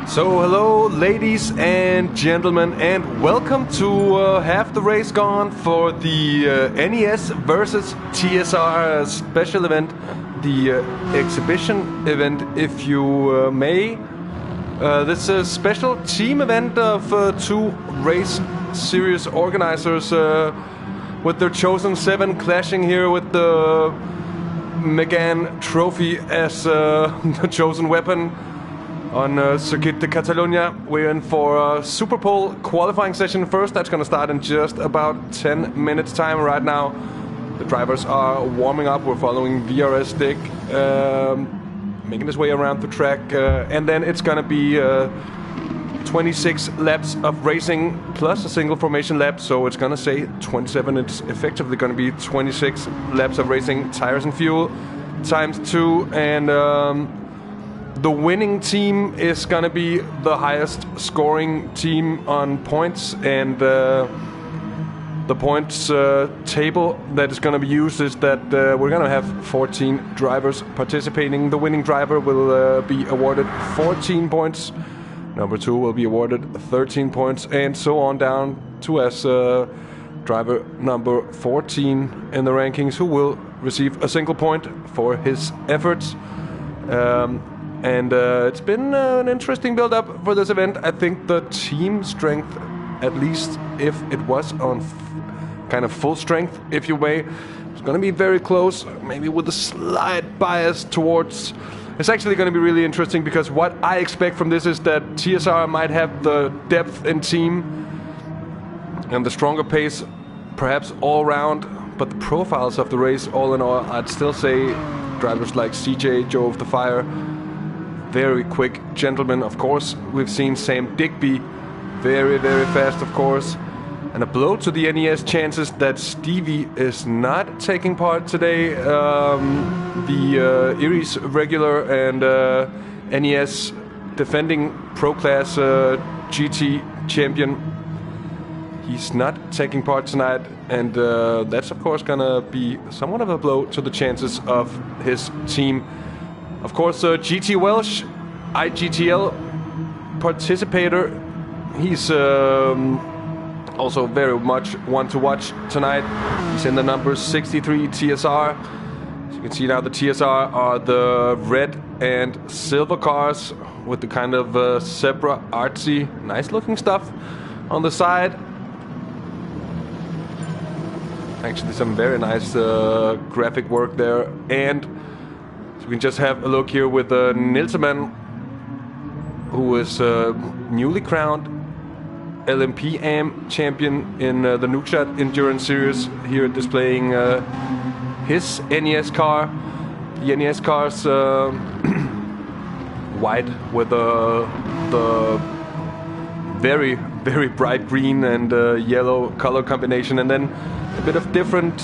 So hello ladies and gentlemen, and welcome to Half the Race Gone for the NES versus TSR special event, the exhibition event if you may. This is a special team event of two race series organizers with their chosen 7 clashing here with the Megane Trophy as the chosen weapon. On Circuit de Catalunya, we're in for a Super Pole qualifying session first. That's going to start in just about 10 minutes time right now. The drivers are warming up. We're following VRS stick, making his way around the track. And then it's going to be 26 laps of racing plus a single formation lap. So it's going to say 27. It's effectively going to be 26 laps of racing, tires and fuel times 2. And the winning team is going to be the highest scoring team on points, and the points table that is going to be used is that we're going to have 14 drivers participating. The winning driver will be awarded 14 points. Number 2 will be awarded 13 points, and so on down to as driver number 14 in the rankings, who will receive a single point for his efforts. And it's been an interesting build-up for this event. I think the team strength, at least if it was on kind of full strength, if you may, it's going to be very close, maybe with a slight bias towards... It's actually going to be really interesting, because what I expect from this is that TSR might have the depth in team and the stronger pace, perhaps all round, but the profiles of the race, all in all, I'd still say drivers like CJ, Joe of the Fire, very quick gentlemen, of course. We've seen Sam Digby, very, very fast, of course. And a blow to the NES chances that Stevie is not taking part today. The Iris regular and NES defending Pro Class GT champion, he's not taking part tonight. And that's, of course, going to be somewhat of a blow to the chances of his team. Of course, GT Welsh, IGTL participator, he's Also very much one to watch tonight. He's in the number 63 TSR. As you can see now, the TSR are the red and silver cars with the kind of zebra artsy, nice looking stuff on the side. Actually some very nice graphic work there. And so we can just have a look here with Nilseman, who is newly crowned LMP AM champion in the Nukeshot Endurance Series, here displaying his NES car. The NES car's white with the very, very bright green and yellow color combination, and then a bit of different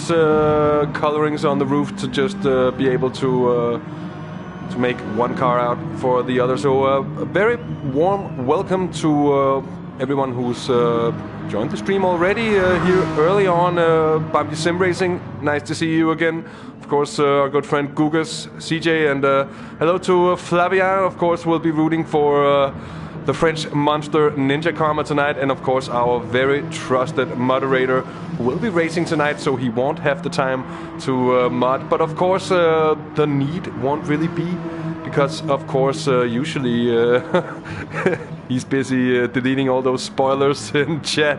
colorings on the roof to just be able to make one car out for the other. So a very warm welcome to everyone who's joined the stream already here early on. Bambi Sim Racing, nice to see you again. Of course, our good friend Gugas, CJ, and hello to Flavia. Of course, we'll be rooting for the French monster Ninja Karma tonight, and of course our very trusted moderator who will be racing tonight, so he won't have the time to mod. But of course, the need won't really be, because of course usually he's busy deleting all those spoilers in chat.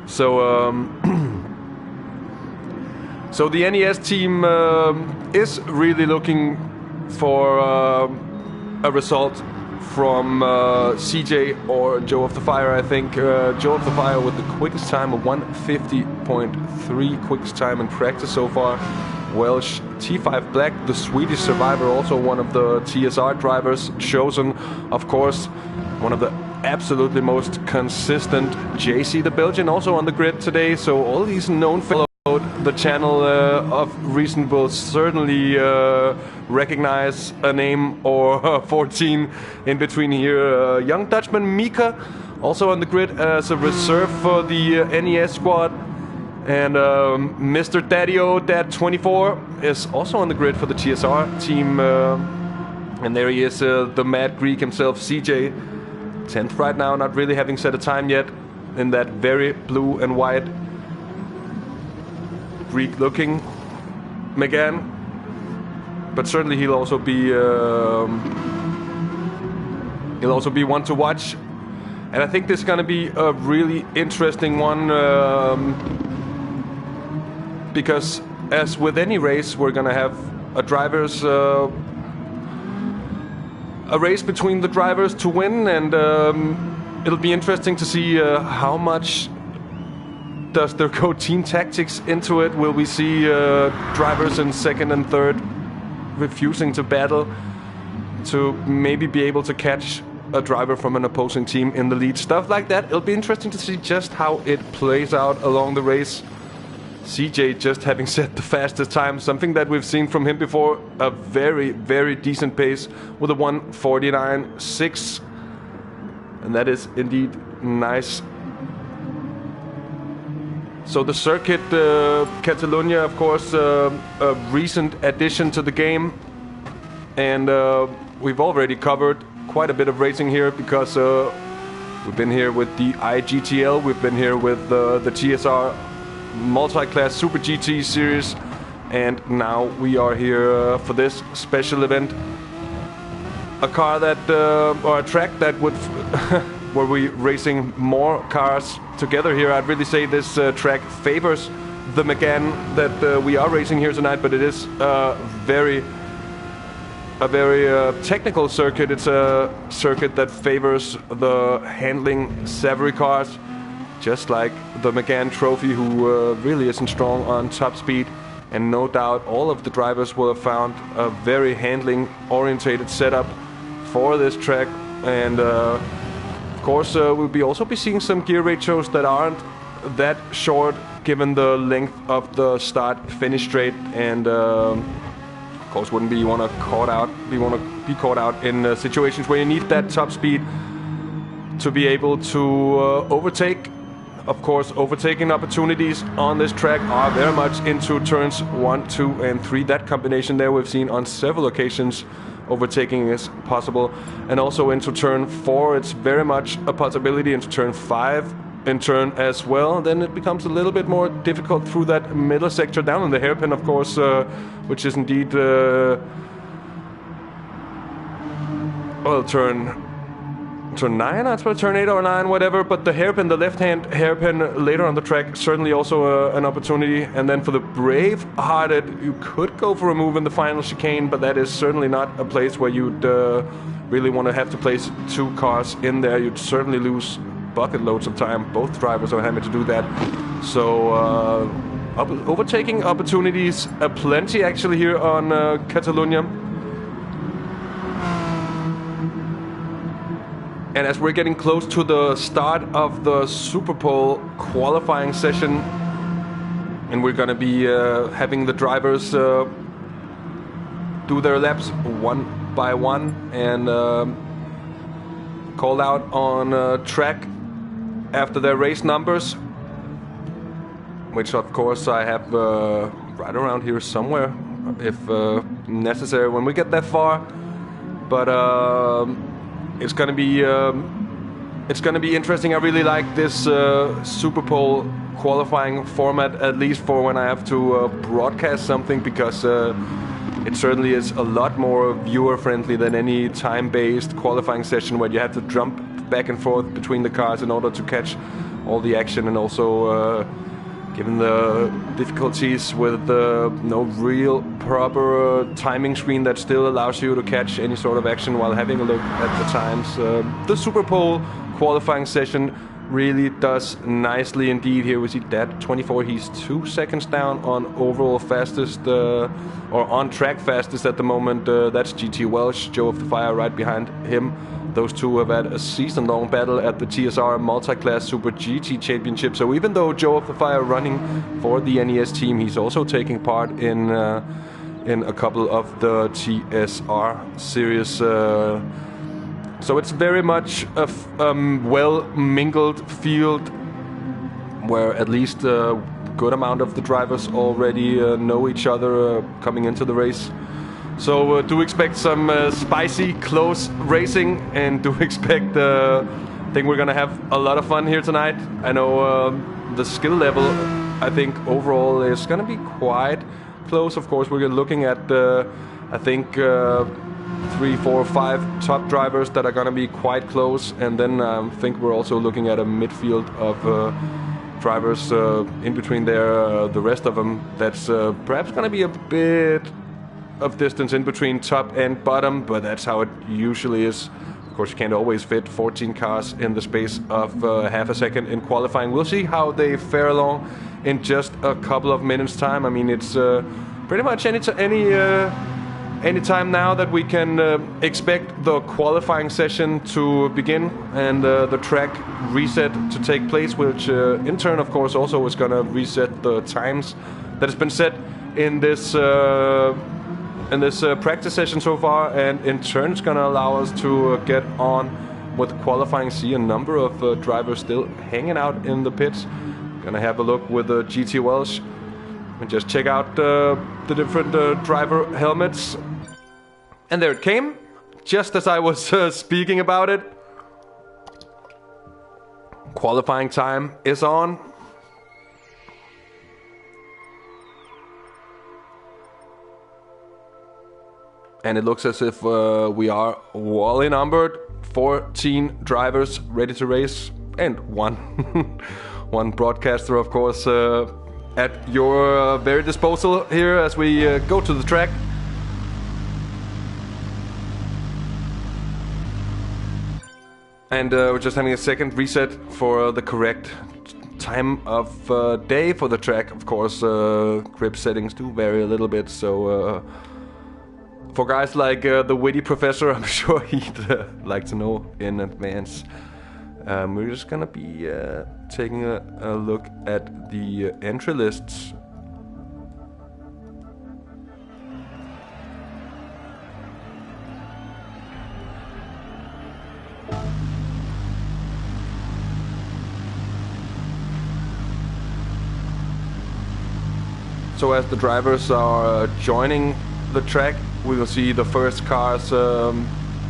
So so the NES team is really looking for a result from CJ or Joe of the Fire. I think Joe of the Fire with the quickest time of 1:50.3, quickest time in practice so far. Welsh T5 Black, the Swedish survivor, also one of the TSR drivers chosen. Of course, one of the absolutely most consistent JC the Belgian also on the grid today. So all these known followed the channel of recent will certainly recognize a name or 14 in between here. Young Dutchman Mika also on the grid as a reserve for the NES squad. And Mr. Daddy-O Dad24 is also on the grid for the TSR team. And there he is, the Mad Greek himself, CJ. 10th right now, not really having set a time yet in that very blue and white Greek-looking Megane. But certainly he'll also be one to watch. And I think this is going to be a really interesting one. Because as with any race, we're gonna have a race between the drivers to win, and it'll be interesting to see how much does there go team tactics into it. Will we see drivers in second and third refusing to battle to maybe be able to catch a driver from an opposing team in the lead? Stuff like that. It'll be interesting to see just how it plays out along the race. CJ just having set the fastest time, something that we've seen from him before, a very, very decent pace with a 1:49.6, and that is indeed nice. So the circuit, Catalunya, of course, a recent addition to the game, and we've already covered quite a bit of racing here because we've been here with the IGTL, we've been here with the TSR multi-class Super GT series, and now we are here for this special event. A car that, or a track that would, where we racing more cars together here. I'd really say this track favors the Megane that we are racing here tonight, but it is a very technical circuit. It's a circuit that favors the handling Savory cars, just like the Megane Trophy, who really isn't strong on top speed. And no doubt all of the drivers will have found a very handling-orientated setup for this track. And of course, we'll also be seeing some gear ratios that aren't that short, given the length of the start-finish straight. And of course, wouldn't be want to be caught out in situations where you need that top speed to be able to overtake. Of course, overtaking opportunities on this track are very much into turns 1, 2, and 3. That combination there we've seen on several occasions. Overtaking is possible. And also into turn 4, it's very much a possibility. Into turn 5, in turn as well. Then it becomes a little bit more difficult through that middle sector down in the hairpin, of course, which is indeed well, turn 9, I suppose, turn 8 or 9, whatever, but the hairpin, the left-hand hairpin later on the track, certainly also an opportunity. And then for the brave-hearted, you could go for a move in the final chicane, but that is certainly not a place where you'd really want to have to place 2 cars in there. You'd certainly lose bucket loads of time. Both drivers are having to do that. So, overtaking opportunities aplenty actually here on Catalunya. And as we're getting close to the start of the Superpole qualifying session, and we're gonna be having the drivers do their laps one by one and called out on track after their race numbers, which of course I have right around here somewhere if necessary when we get that far. But it's gonna be interesting. I really like this Superpole qualifying format, at least for when I have to broadcast something, because it certainly is a lot more viewer friendly than any time-based qualifying session where you have to jump back and forth between the cars in order to catch all the action, and also given the difficulties with no real proper timing screen that still allows you to catch any sort of action while having a look at the times. The Superpole qualifying session really does nicely indeed. Here we see that 24, he's 2 seconds down on overall fastest, or on track fastest at the moment. That's GT Welsh, Joe of the Fire right behind him. Those two have had a season-long battle at the TSR Multi-Class Super GT Championship. So even though Joe of the Fire running for the NES team, he's also taking part in a couple of the TSR series. So it's very much a well-mingled field where at least a good amount of the drivers already know each other coming into the race. So do expect some spicy, close racing, and do expect, I think we're gonna have a lot of fun here tonight. I know the skill level, I think overall is gonna be quite close. Of course, we're looking at, I think, 3, 4, 5 top drivers that are gonna be quite close, and then I think we're also looking at a midfield of drivers in between there, the rest of them. That's perhaps gonna be a bit of distance in between top and bottom, but that's how it usually is. Of course, you can't always fit 14 cars in the space of half a second in qualifying. We'll see how they fare along in just a couple of minutes' time. I mean, it's pretty much any time now that we can expect the qualifying session to begin and the track reset to take place, which in turn, of course, also is going to reset the times that has been set in this practice session so far, and in turn it's going to allow us to get on with qualifying. See a number of drivers still hanging out in the pits. Going to have a look with GT Welsh and just check out the different driver helmets. And there it came, just as I was speaking about it. Qualifying time is on. And it looks as if we are well numbered. 14 drivers ready to race, and one broadcaster, of course, at your very disposal here as we go to the track. And we're just having a second reset for the correct time of day for the track. Of course, grip settings do vary a little bit, so for guys like the witty professor, I'm sure he'd like to know in advance. We're just gonna be taking a look at the entry lists. So as the drivers are joining the track, we will see the first cars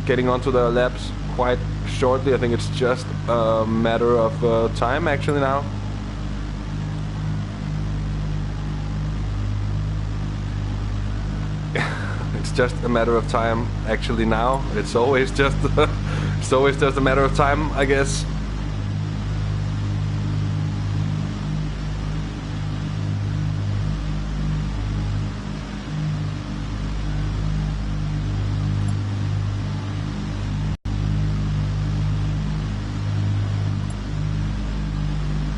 getting onto their laps quite shortly. I think it's just a matter of time actually now. It's just a matter of time actually now. It's always just it's always just a matter of time, I guess.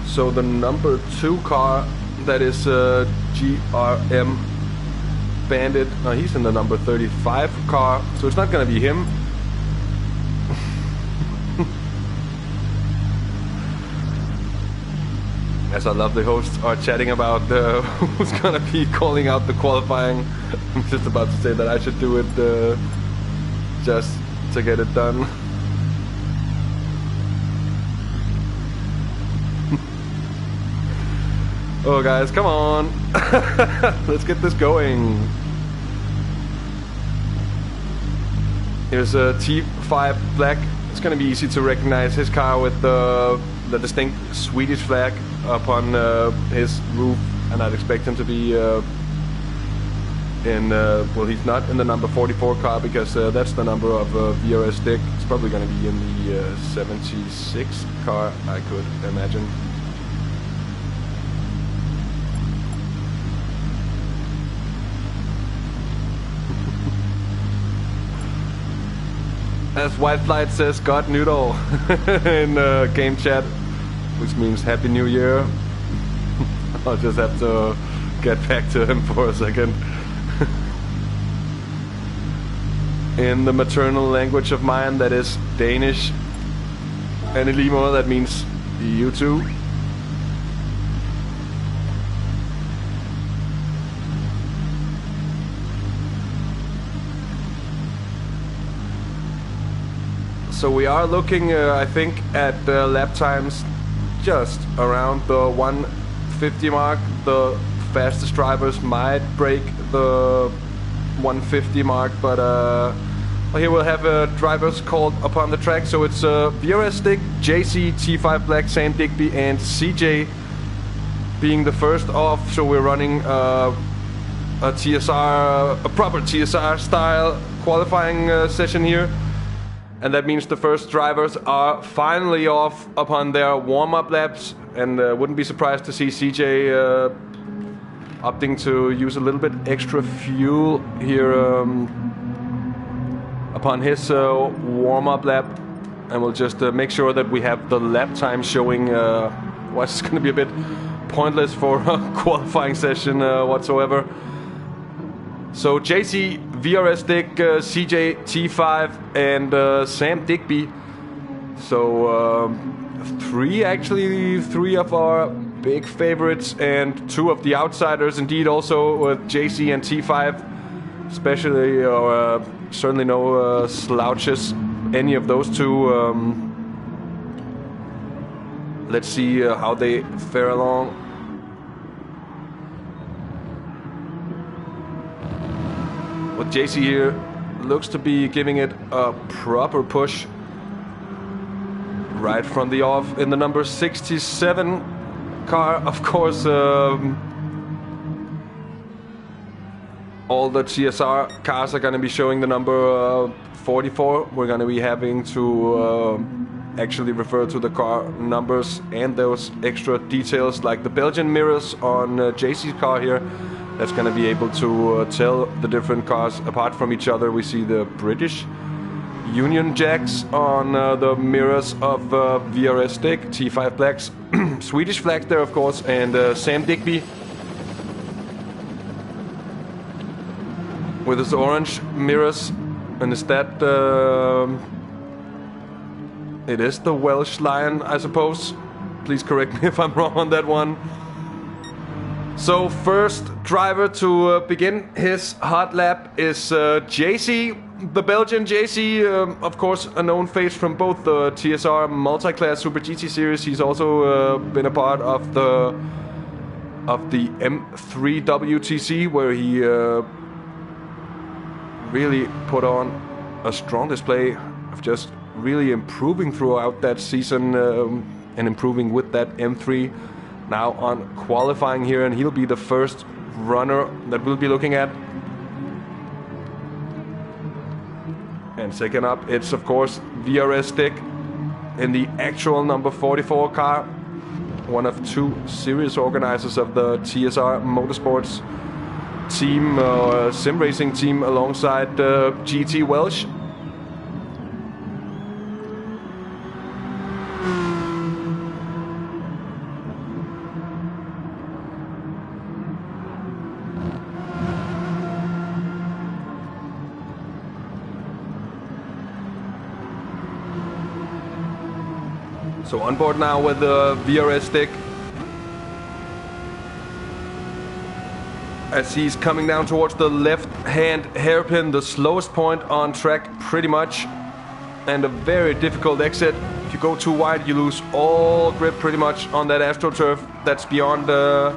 So the number 2 car, that is GRM Bandit. No, he's in the number 35 car, so it's not gonna be him. As our lovely hosts are chatting about who's gonna be calling out the qualifying, I'm just about to say that I should do it just to get it done. Oh guys, come on! Let's get this going. Here's a T5 Black. It's gonna be easy to recognize his car with the distinct Swedish flag upon his roof, and I'd expect him to be in, well, he's not in the number 44 car because that's the number of VRS Dick. It's probably gonna be in the 76 car, I could imagine. As White Flight says, God Nytår in game chat, which means Happy New Year. I'll just have to get back to him for a second. In the maternal language of mine, that is Danish. And in Limo, that means you too. So we are looking, I think, at lap times just around the 150 mark. The fastest drivers might break the 150 mark, but well, here we'll have drivers called upon the track. So it's VRS Dick, JC, T5 Black, Sam Digby, and CJ being the first off. So we're running a TSR, a proper TSR style qualifying session here. And that means the first drivers are finally off upon their warm-up laps, and wouldn't be surprised to see CJ opting to use a little bit extra fuel here upon his warm-up lap. And we'll just make sure that we have the lap time showing. Well, it's going to be a bit pointless for a qualifying session whatsoever. So JC, VRS Dick, CJ, T5, and Sam Digby. So three of our big favorites and 2 of the outsiders. Indeed, also JC and T5, especially, or certainly no slouches. Any of those 2. Let's see how they fare along. Well, JC here looks to be giving it a proper push right from the off in the number 67 car. Of course, all the TSR cars are going to be showing the number 44. We're going to be having to actually refer to the car numbers and those extra details like the Belgian mirrors on JC's car here. That's going to be able to tell the different cars apart from each other. We see the British Union Jacks on the mirrors of VRS Dick, T5 Blacks, Swedish flags there of course, and Sam Digby with his orange mirrors. And is that it is the Welsh Lion, I suppose. Please correct me if I'm wrong on that one. So first driver to begin his hot lap is JC, the Belgian JC, of course a known face from both the TSR multi-class Super GT series. He's also been a part of the M3 WTC, where he really put on a strong display of just really improving throughout that season and improving with that M3. Now on qualifying here, and he'll be the first runner that we'll be looking at. And second up, it's of course VRS Stick in the actual number 44 car, one of two series organizers of the TSR Motorsports team, sim racing team, alongside GT Welsh. So on board now with the VRS Stick, as he's coming down towards the left-hand hairpin, the slowest point on track pretty much, and a very difficult exit. If you go too wide, you lose all grip pretty much on that AstroTurf that's beyond the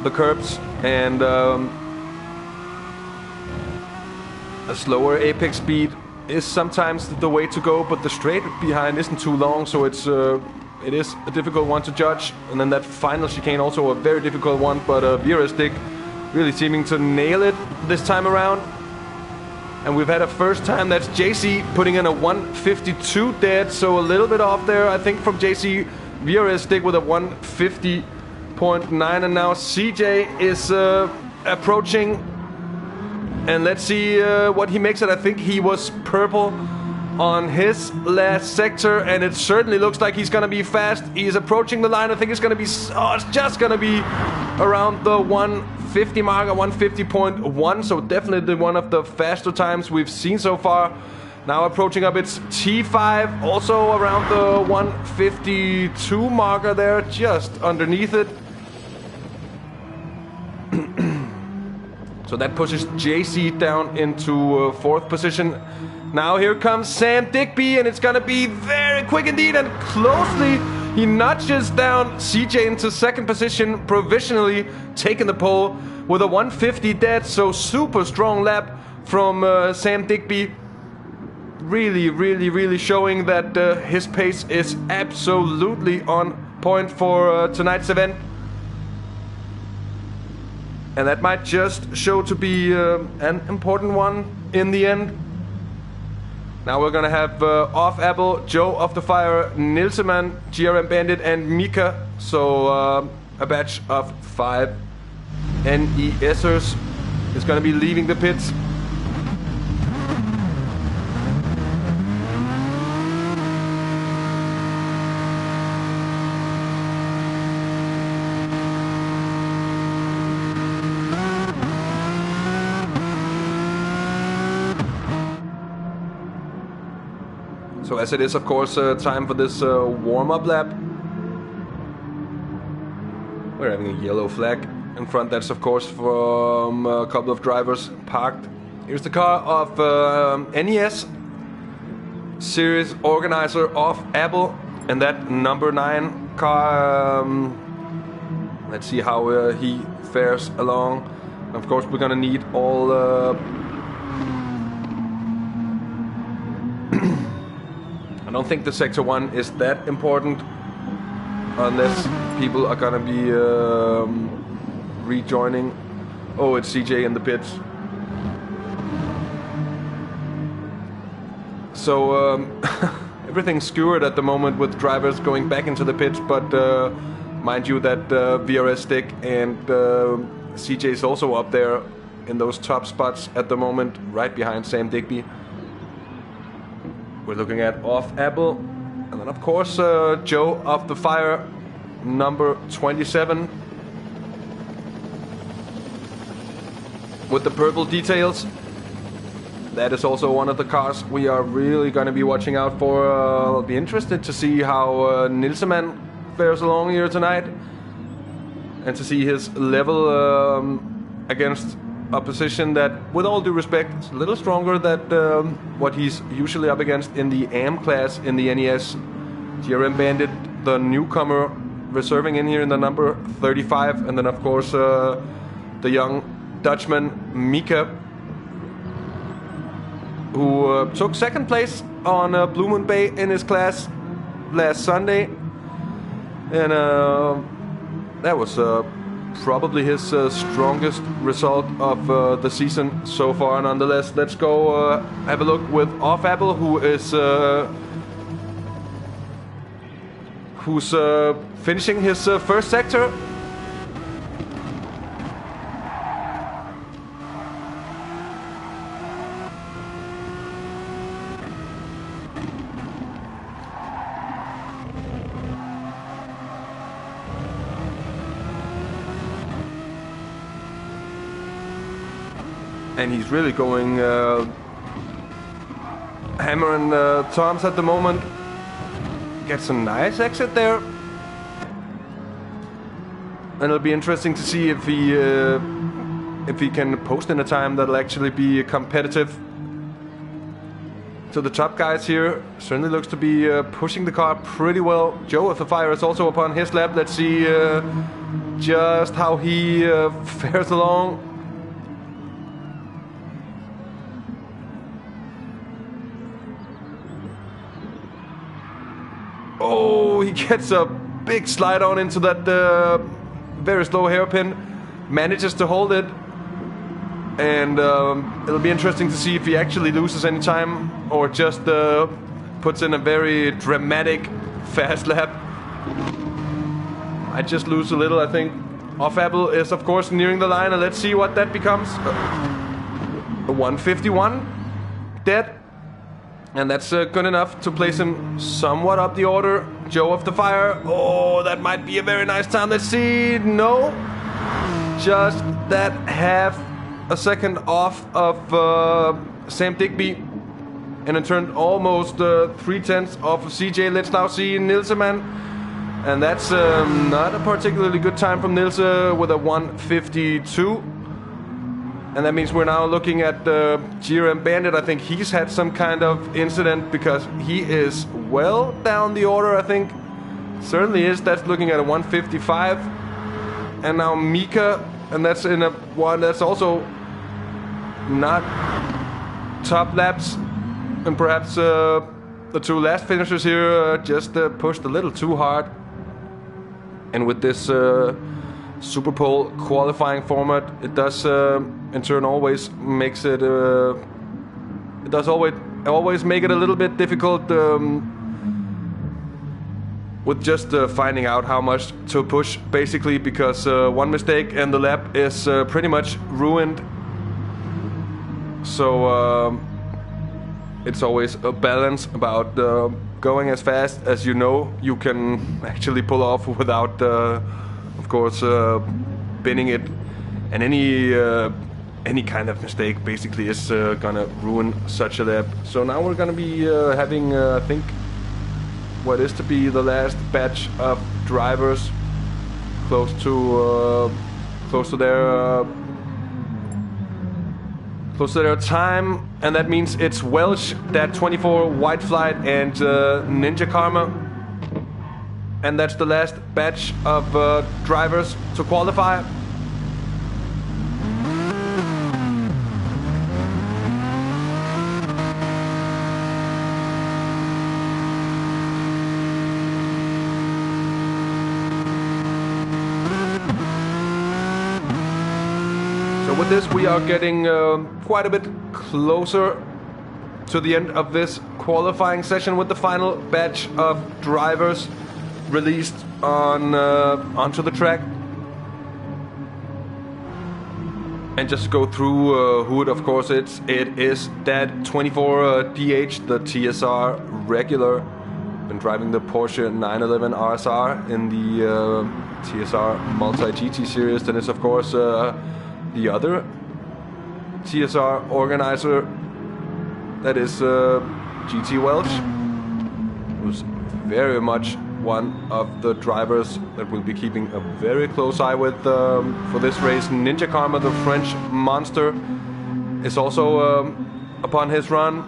curbs, and a slower apex speed is sometimes the way to go, but the straight behind isn't too long, so it is a difficult one to judge. And then that final chicane, also a very difficult one, but VRS Stick really seeming to nail it this time around. And we've had a first time, that's JC putting in a 152 dead, so a little bit off there, I think, from JC. VRS Stick with a 150.9, and now CJ is approaching. And let's see what he makes it. I think he was purple on his last sector, and it certainly looks like he's going to be fast. He's approaching the line. I think it's going to be, it's just going to be around the 150 marker, 150.1. So definitely one of the faster times we've seen so far. Now approaching up, it's T5, also around the 152 marker there, just underneath it. So that pushes JC down into fourth position. Now here comes Sam Digby, and it's gonna be very quick indeed, and closely he nudges down CJ into second position, provisionally taking the pole with a 150 dead. So super strong lap from Sam Digby. Really showing that his pace is absolutely on point for tonight's event. And that might just show to be an important one in the end. Now we're gonna have off Apple, Joe of the Fire, Nilseman, GRM Bandit, and Mika. So a batch of 5 NESers is gonna be leaving the pits. So as it is, of course, time for this warm-up lap. We're having a yellow flag in front. That's, of course, from a couple of drivers parked. Here's the car of NES series organizer of Apple, and that number 9 car. Let's see how he fares along. Of course, we're gonna need all. I don't think the Sector 1 is that important unless people are gonna be rejoining. Oh, it's CJ in the pits. So everything's skewered at the moment with drivers going back into the pits, but mind you that VRS Stick and CJ is also up there in those top spots at the moment, right behind Sam Digby. We're looking at off Apple, and then of course Joe of the Fire, number 27, with the purple details. That is also one of the cars we are really going to be watching out for. I'll be interested to see how Nilseman fares along here tonight, and to see his level against opposition that, with all due respect, is a little stronger than what he's usually up against in the AM class in the NES. GRM Bandit, the newcomer, reserving in here in the number 35, and then of course the young Dutchman Mika. who took second place on Blue Moon Bay in his class last Sunday. And that was probably his strongest result of the season so far. Nonetheless, let's go have a look with Off Apple, who's finishing his first sector. And he's really going hammer and toms at the moment. Gets a nice exit there. And it'll be interesting to see if he can post in a time that'll actually be competitive. So the top guys here certainly looks to be pushing the car pretty well. Joe of the Fire is also upon his lap. Let's see just how he fares along. Oh, he gets a big slide on into that very slow hairpin. Manages to hold it. And it'll be interesting to see if he actually loses any time or just puts in a very dramatic fast lap. I just lose a little, I think. Off Apple is, of course, nearing the line, and let's see what that becomes. A 151 dead. And that's good enough to place him somewhat up the order. Joe of the Fire. Oh, that might be a very nice time. Let's see. No. Just that half a second off of Sam Digby. And in turn, almost 3/10 off of CJ. Let's now see Nilseman. And that's not a particularly good time from Nilse with a 152. And that means we're now looking at GRM Bandit. I think he's had some kind of incident because he is well down the order, I think. Certainly is. That's looking at a 155. And now Mika, and that's in a one that's also not top laps. And perhaps the two last finishers here just pushed a little too hard. And with this Super Pole qualifying format, it does in turn always makes it it does always make it a little bit difficult with just finding out how much to push, basically, because one mistake and the lap is pretty much ruined. So it's always a balance about going as fast as you know you can actually pull off without of course binning it, and any kind of mistake basically is gonna ruin such a lap. So now we're gonna be having I think what is to be the last batch of drivers close to their time, and that means it's Welsh, that 24, White Flight, and Ninja Karma. And that's the last batch of drivers to qualify. So with this, we are getting quite a bit closer to the end of this qualifying session with the final batch of drivers released onto the track. And just go through who it, of course, it is that 24 DH, the TSR regular. Been driving the Porsche 911 RSR in the TSR Multi GT series. Then it's, of course, the other TSR organizer, that is GT Welsh, who's very much one of the drivers that we'll be keeping a very close eye with for this race. Ninja Karma, the French monster, is also upon his run.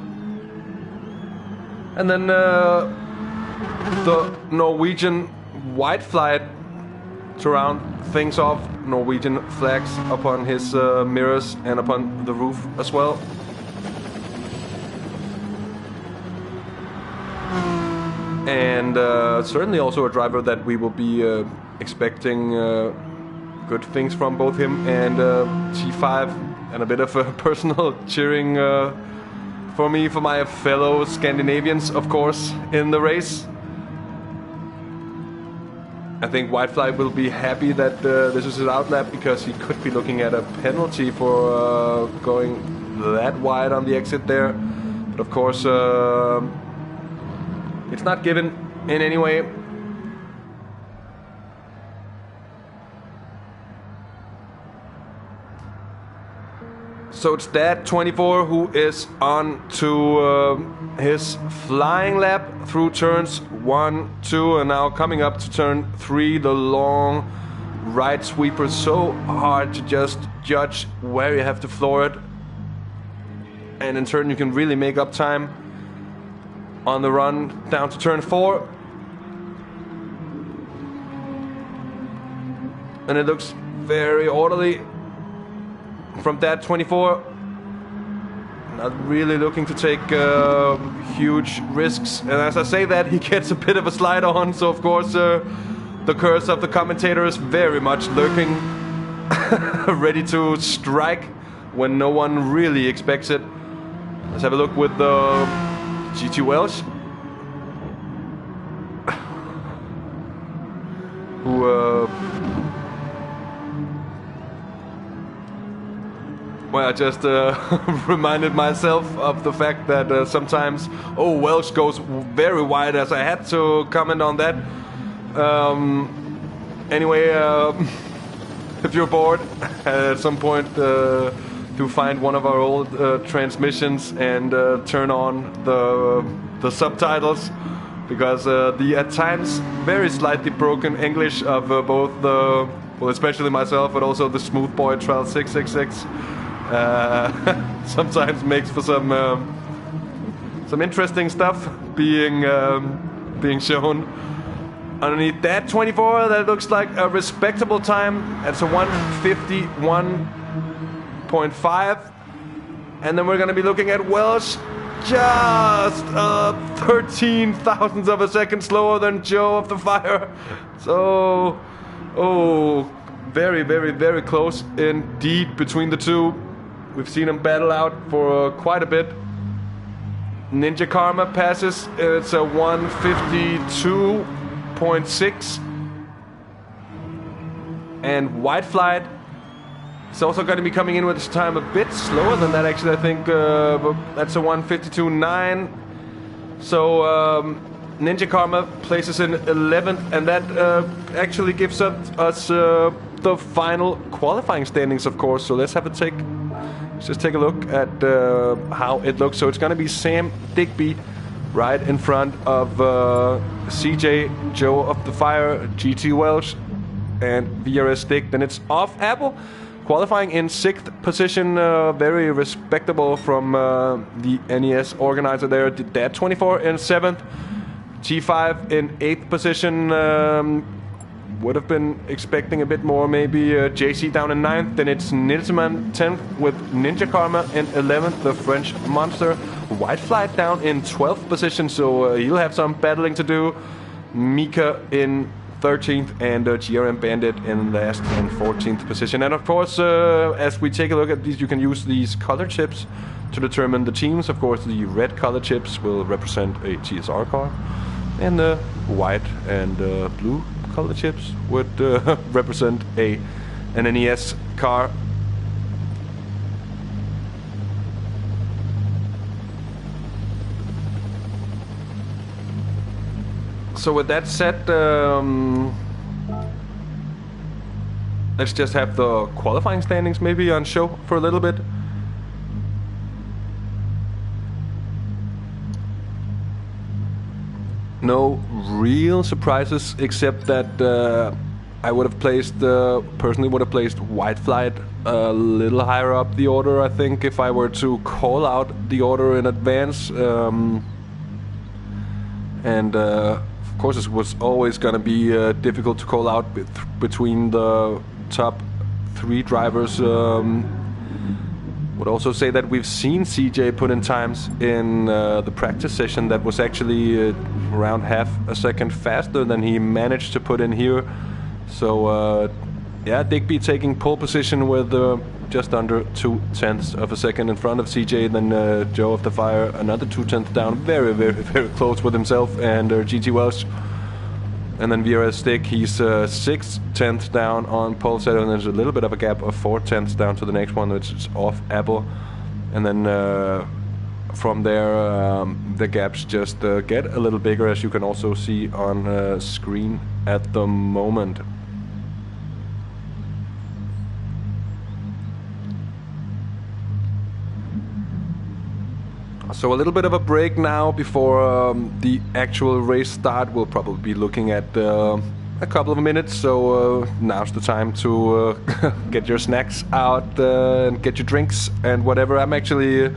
And then the Norwegian White Flight to round things off. Norwegian flags upon his mirrors and upon the roof as well. and certainly also a driver that we will be expecting good things from, both him and T5, and a bit of personal cheering for me, for my fellow Scandinavians, of course, in the race. I think Whitefly will be happy that this is his outlap, because he could be looking at a penalty for going that wide on the exit there. But of course, it's not given in any way. So it's that 24 who is on to his flying lap through turns 1, 2, and now coming up to turn 3, the long right sweeper. So hard to just judge where you have to floor it, and in turn you can really make up time on the run down to turn 4. And it looks very orderly from that 24. Not really looking to take huge risks. And as I say that, he gets a bit of a slide on, so of course the curse of the commentator is very much lurking, ready to strike when no one really expects it. Let's have a look with the GT Welsh, who well, I just reminded myself of the fact that sometimes, Welsh goes very wide, as I had to comment on that. Anyway, if you're bored at some point, do find one of our old transmissions and turn on the subtitles, because the at times very slightly broken English of both the, well, especially myself, but also the smooth boy Trial 666 sometimes makes for some interesting stuff being shown. Underneath that 24, that looks like a respectable time. That's a 151.5. And then we're going to be looking at Welsh, just 13 thousandths of a second slower than Joe of the Fire. So, very, very, very close indeed between the two. We've seen them battle out for quite a bit. Ninja Karma passes. It's a 152.6. And White Flight is also going to be coming in with this time a bit slower than that, actually, I think. That's a 152.9. So Ninja Karma places in 11th, and that actually gives us the final qualifying standings, of course. So let's just take a look at how it looks. So it's going to be Sam Digby right in front of CJ, Joe of the Fire, GT Welsh, and VRS Dick. Then it's off Apple, qualifying in 6th position, very respectable from the NES organizer there. Dad 24 in 7th, T5 in 8th position. Would have been expecting a bit more, maybe. JC down in 9th, then it's Nilsman 10th with Ninja Karma in 11th, the French monster. White Flight down in 12th position, so he'll have some battling to do. Mika in 13th, and GRM Bandit in last and 14th position. And of course, as we take a look at these, you can use these color chips to determine the teams. Of course, the red color chips will represent a TSR car, and the white and blue color chips would represent an NES car. So with that said, let's just have the qualifying standings maybe on show for a little bit. No real surprises, except that I would have placed, personally would have placed White Flight a little higher up the order, I think, if I were to call out the order in advance. Of course, it was always going to be difficult to call out between the top 3 drivers. Would also say that we've seen CJ put in times in the practice session that was actually around half a second faster than he managed to put in here. So yeah, Digby taking pole position with just under 0.2 of a second in front of CJ. Then Joe of the Fire another 0.2 down, very, very, very close with himself and GT Welsh. And then VRS Stick, he's 0.6 down on pole set, and there's a little bit of a gap of 0.4 down to the next one, which is off Apple. And then from there, the gaps just get a little bigger, as you can also see on screen at the moment. So a little bit of a break now before the actual race start. We'll probably be looking at a couple of minutes, so now's the time to get your snacks out and get your drinks and whatever. I'm actually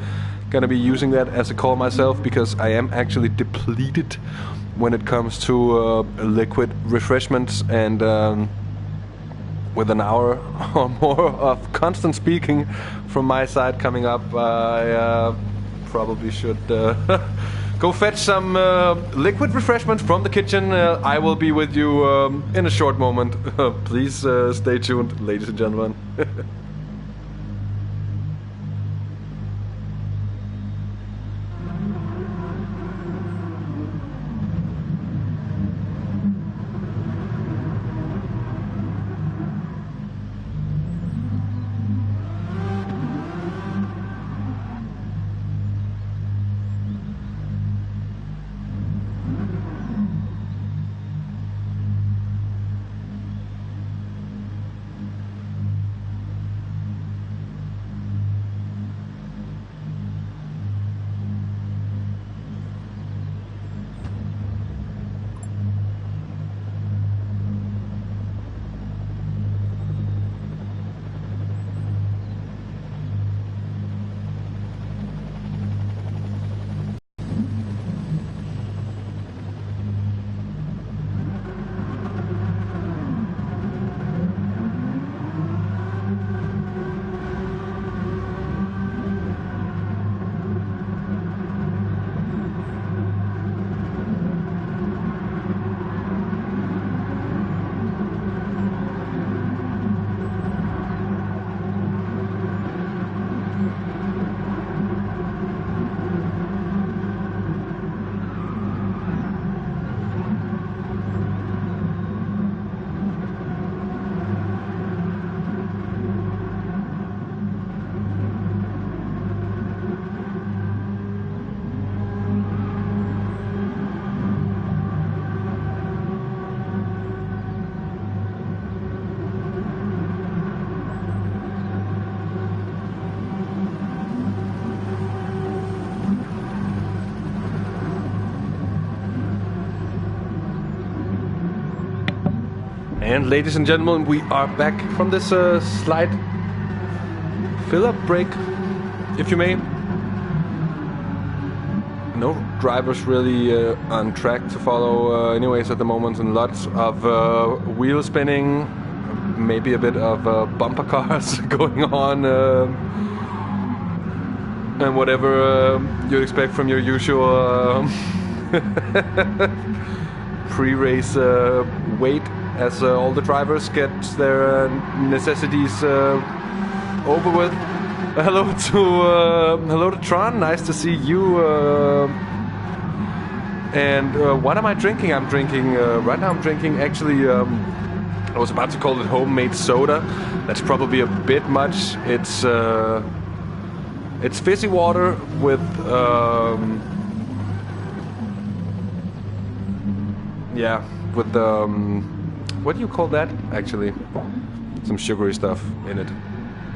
gonna be using that as a call myself, because I am actually depleted when it comes to liquid refreshments, and with an hour or more of constant speaking from my side coming up, I probably should go fetch some liquid refreshments from the kitchen. I will be with you in a short moment. Please stay tuned, ladies and gentlemen. And ladies and gentlemen, we are back from this slight fill-up break, if you may. No drivers really on track to follow anyways at the moment, and lots of wheel spinning, maybe a bit of bumper cars going on, and whatever you'd expect from your usual pre-race wait, as all the drivers get their necessities over with. Hello to Tron, nice to see you. And what am I drinking? I'm drinking right now. I'm drinking actually. I was about to call it homemade soda. That's probably a bit much. It's fizzy water with what do you call that? Actually, some sugary stuff in it.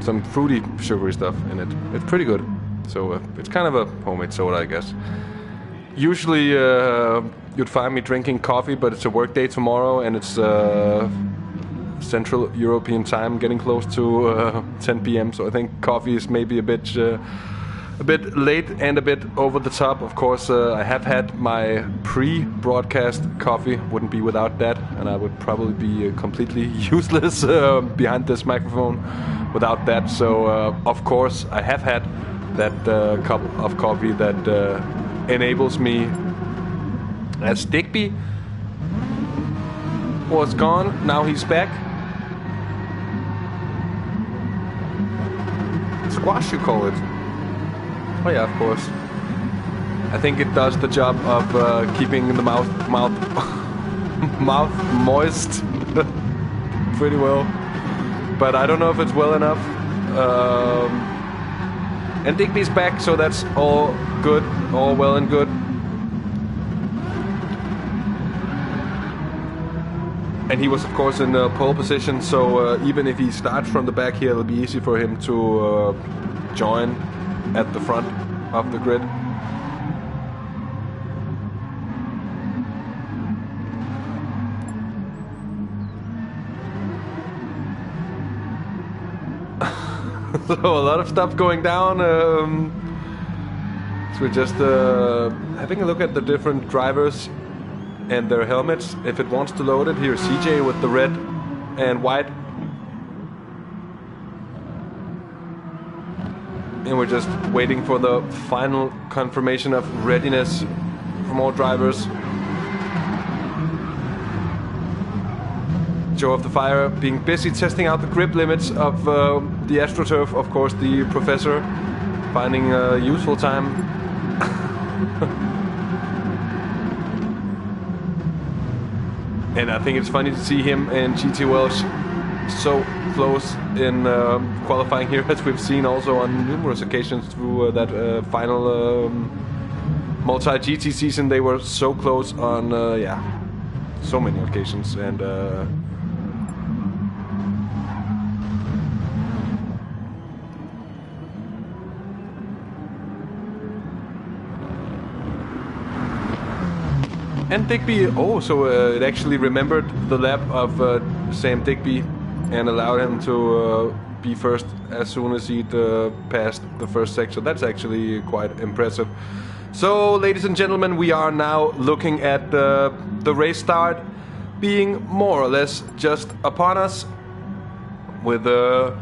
Some fruity, sugary stuff in it. It's pretty good. So it's kind of a homemade soda, I guess. Usually you'd find me drinking coffee, but it's a work day tomorrow, and it's Central European time, getting close to 10 p.m. So I think coffee is maybe a bit late and a bit over the top. Of course, I have had my pre-broadcast coffee. Wouldn't be without that, and I would probably be completely useless behind this microphone without that. So, of course, I have had that cup of coffee that enables me As Digby was gone, now he's back. Squash, you call it? Oh yeah, of course. I think it does the job of keeping the mouth moist pretty well, but I don't know if it's well enough. And Digby's back, so that's all good, all well and good. And he was, of course, in pole position, so even if he starts from the back here, it'll be easy for him to join at the front of the grid. So a lot of stuff going down. So we're just having a look at the different drivers and their helmets. If it wants to load it, here's CJ with the red and white. And we're just waiting for the final confirmation of readiness from all drivers. Joe of the Fire being busy testing out the grip limits of the AstroTurf. Of course, the professor finding useful time. And I think it's funny to see him and GT Welsh so close in qualifying here, as we've seen also on numerous occasions through that final multi-GT season. They were so close on, yeah, so many occasions. And and Digby, oh, so it actually remembered the lap of Sam Digby and allowed him to be first as soon as he'd passed the first section. That's actually quite impressive. So, ladies and gentlemen, we are now looking at the race start being more or less just upon us, with the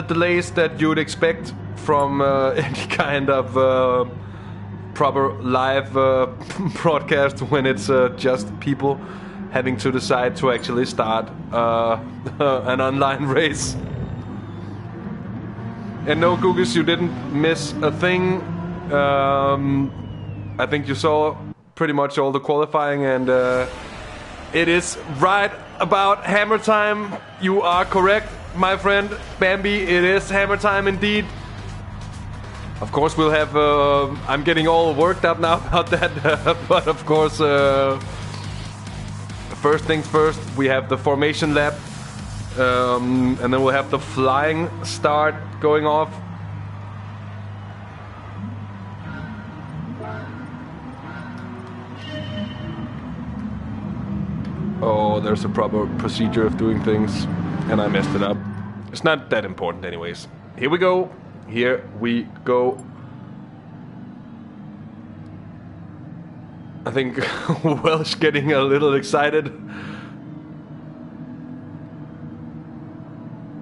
delays that you'd expect from any kind of proper live broadcast when it's just people having to decide to actually start an online race. And no, Gugus, you didn't miss a thing. I think you saw pretty much all the qualifying, and it is right about hammer time. You are correct, my friend Bambi. It is hammer time indeed. Of course, we'll have... I'm getting all worked up now about that. But of course, first things first, we have the formation lap. And then we'll have the flying start going off. Oh, there's a proper procedure of doing things. And I messed it up. It's not that important anyways. Here we go. Here we go. I think Welsh getting a little excited.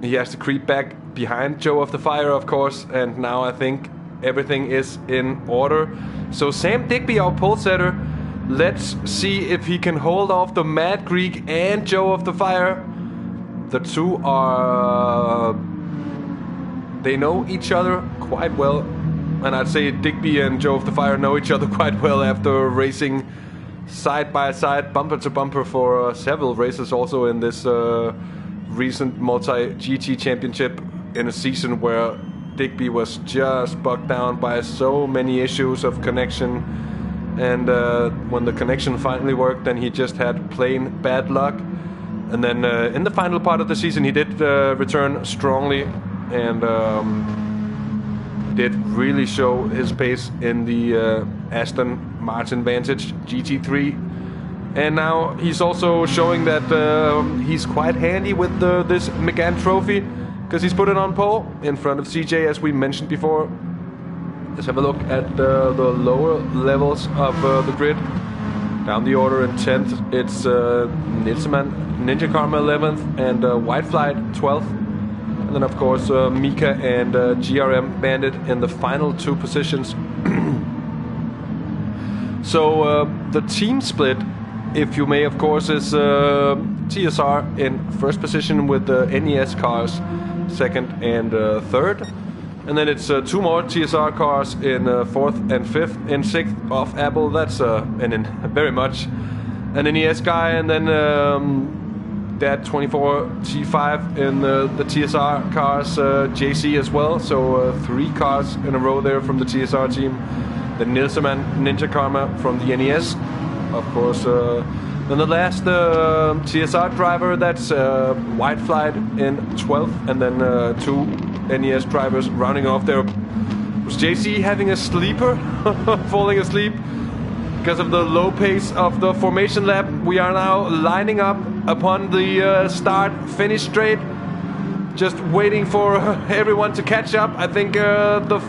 He has to creep back behind Joe of the Fire, of course, and now I think everything is in order. So Sam Digby, our pole setter, let's see if he can hold off the Mad Greek and Joe of the Fire. The two are... they know each other quite well, and I'd say Digby and Joe of the Fire know each other quite well after racing side by side, bumper to bumper for several races also in this recent multi-GT championship, in a season where Digby was just bogged down by so many issues of connection, and when the connection finally worked, then he just had plain bad luck. And then in the final part of the season he did return strongly, and did really show his pace in the Aston Martin Vantage GT3. And now he's also showing that he's quite handy with this Megane Trophy, because he's put it on pole in front of CJ, as we mentioned before. Let's have a look at the lower levels of the grid. Down the order in 10th, it's Nilseman Ninja Karma 11th and White Flight 12th. And then, of course, Mika and GRM Bandit in the final two positions. So the team split, if you may, of course, is TSR in first position with the NES cars, second and third. And then it's two more TSR cars in fourth and fifth. In sixth off Apple, that's very much an NES guy. And then that 24 T5 in the TSR cars, JC as well. So three cars in a row there from the TSR team. The Nilseman Ninja Karma from the NES, of course. Then the last TSR driver, that's White Flight in 12th, and then two NES drivers rounding off there. Was JC having a sleeper, falling asleep because of the low pace of the formation lap? We are now lining up upon the start-finish straight, just waiting for everyone to catch up. I think the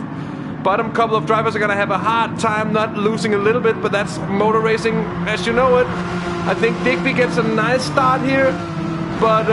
bottom couple of drivers are going to have a hard time not losing a little bit, but that's motor racing as you know it. I think Digby gets a nice start here, but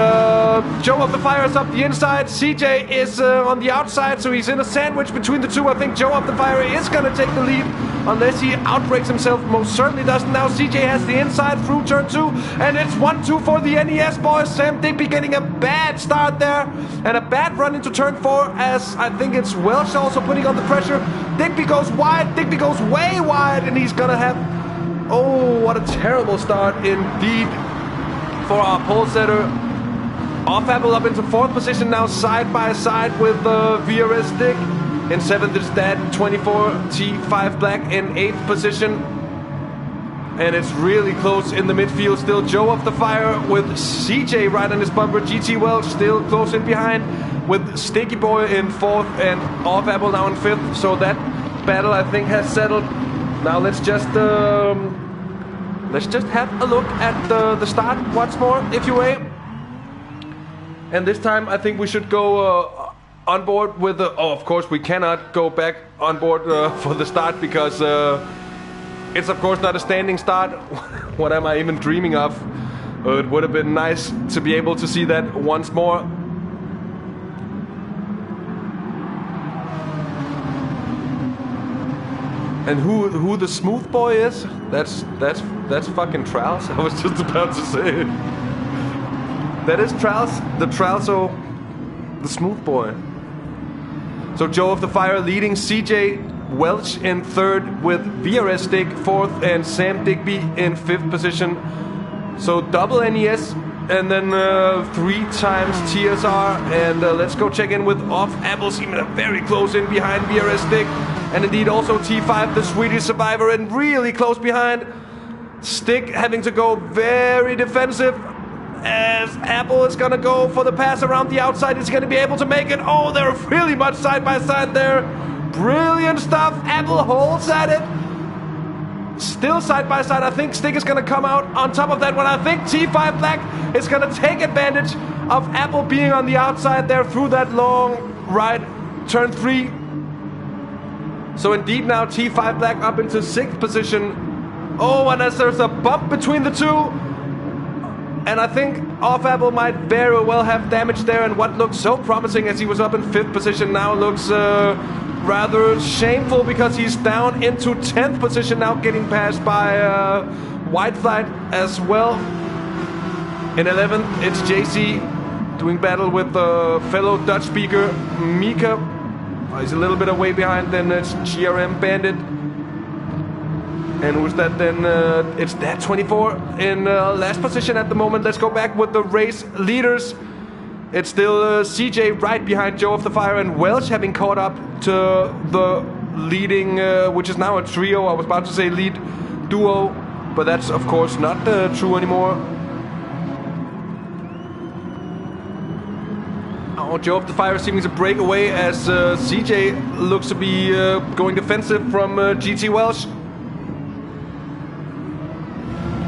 Joe of the Fire is up the inside. CJ is on the outside, so he's in a sandwich between the two. I think Joe of the Fire is going to take the lead, unless he outbrakes himself. Most certainly doesn't. Now CJ has the inside through turn 2, and it's 1-2 for the NES boys. Sam Digby getting a bad start there, and a bad run into turn 4, as I think it's Welsh also putting on the pressure. Digby goes wide, Digby goes way wide, and he's gonna have... Oh, what a terrible start indeed for our pole setter. Off Apple up into 4th position now, side by side with the VRS stick. In 7th is that 24 T5 Black in 8th position. And it's really close in the midfield still. Joe of the Fire with CJ right on his bumper. GT Welch still close in behind with Sticky Boy in 4th and Off Apple now in 5th. So that battle I think has settled. Now let's just have a look at the start once more, if you may. And this time I think we should go on board with the... Oh, of course we cannot go back on board for the start, because it's of course not a standing start. What am I even dreaming of? It would have been nice to be able to see that once more. And who the smooth boy is? That's fucking Trals. I was just about to say it. That is Trals, the Tralso, the smooth boy. So Joe of the Fire leading CJ Welch in 3rd with VRS stick 4th, and Sam Digby in 5th position. So double NES and then 3 times TSR. And let's go check in with Off Apple, even very close in behind VRS stick. And indeed also T5, the Swedish survivor, and really close behind. Stick having to go very defensive, as Apple is gonna go for the pass around the outside. He's gonna be able to make it. Oh, they're really much side by side there. Brilliant stuff. Apple holds at it. Still side by side. I think Stick is gonna come out on top of that one. I think T5 Black is gonna take advantage of Apple being on the outside there through that long right turn 3. So indeed now T5 Black up into 6th position. Oh, and as there's a bump between the two, and I think Off Apple might very well have damage there, and what looked so promising as he was up in 5th position now looks rather shameful, because he's down into 10th position now, getting passed by White Flight as well. In 11th it's JC doing battle with the fellow Dutch speaker Mika. He's a little bit away behind. Then it's GRM Bandit. And who's that then? It's that 24 in last position at the moment. Let's go back with the race leaders. It's still CJ right behind Joe of the Fire, and Welch having caught up to the leading, which is now a trio. I was about to say lead duo, but that's of course not true anymore. Oh, Joe of the Fire seeming to break away as CJ looks to be going defensive from GT Welsh.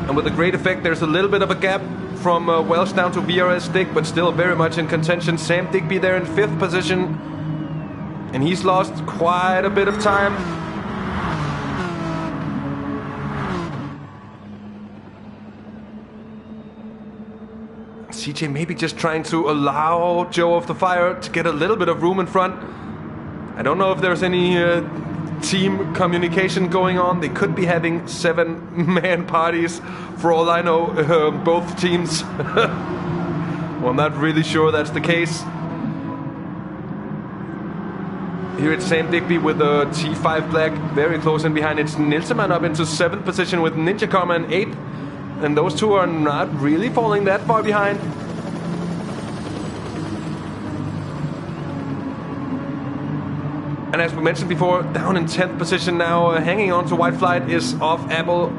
And with a great effect, there's a little bit of a gap from Welsh down to VRS stick, but still very much in contention. Sam Digby there in 5th position, and he's lost quite a bit of time. CJ maybe just trying to allow Joe of the Fire to get a little bit of room in front. I don't know if there's any team communication going on. They could be having 7-man parties, for all I know, both teams. Well, I'm not really sure that's the case. Here it's Sam Digby with a T5 Black, very close in behind. It's Nilseman up into 7th position with Ninja Karma in 8th. And those two are not really falling that far behind. And as we mentioned before, down in 10th position now, hanging on to White Flight is off Apple.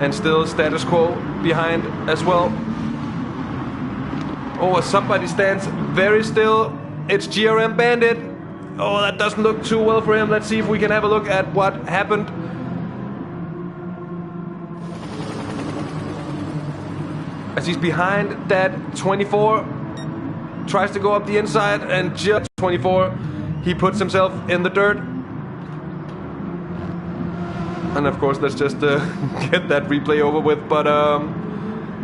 And still status quo behind as well. Oh, somebody stands very still. It's GRM Bandit. Oh, that doesn't look too well for him. Let's see if we can have a look at what happened. As he's behind that 24, tries to go up the inside, and just 24, he puts himself in the dirt. And of course, let's just get that replay over with. But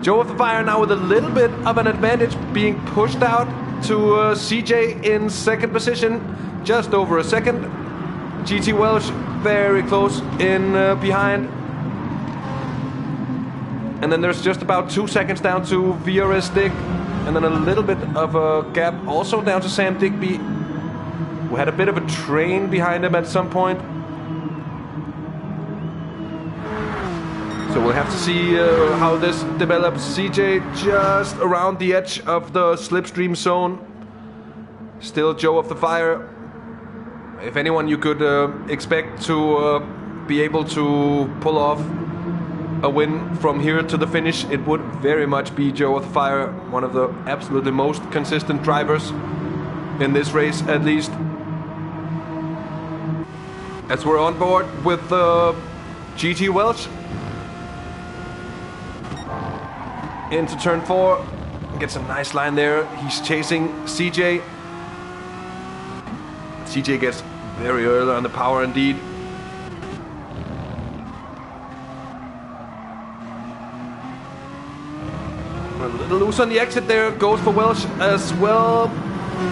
Joe of the Fire now with a little bit of an advantage, being pushed out to CJ in 2nd position, just over a second. GT Welsh very close in behind. And then there's just about 2 seconds down to VRS Dick. And then a little bit of a gap also down to Sam Digby, who had a bit of a train behind him at some point. So we'll have to see how this develops. CJ just around the edge of the slipstream zone. Still Joe of the Fire. If anyone you could expect to be able to pull off a win from here to the finish, it would very much be Joe of the Fire, one of the absolutely most consistent drivers in this race, at least. As we're on board with GT Welsh into turn 4, gets a nice line there. He's chasing CJ. CJ gets very early on the power indeed. A little loose on the exit there, goes for Welsh as well.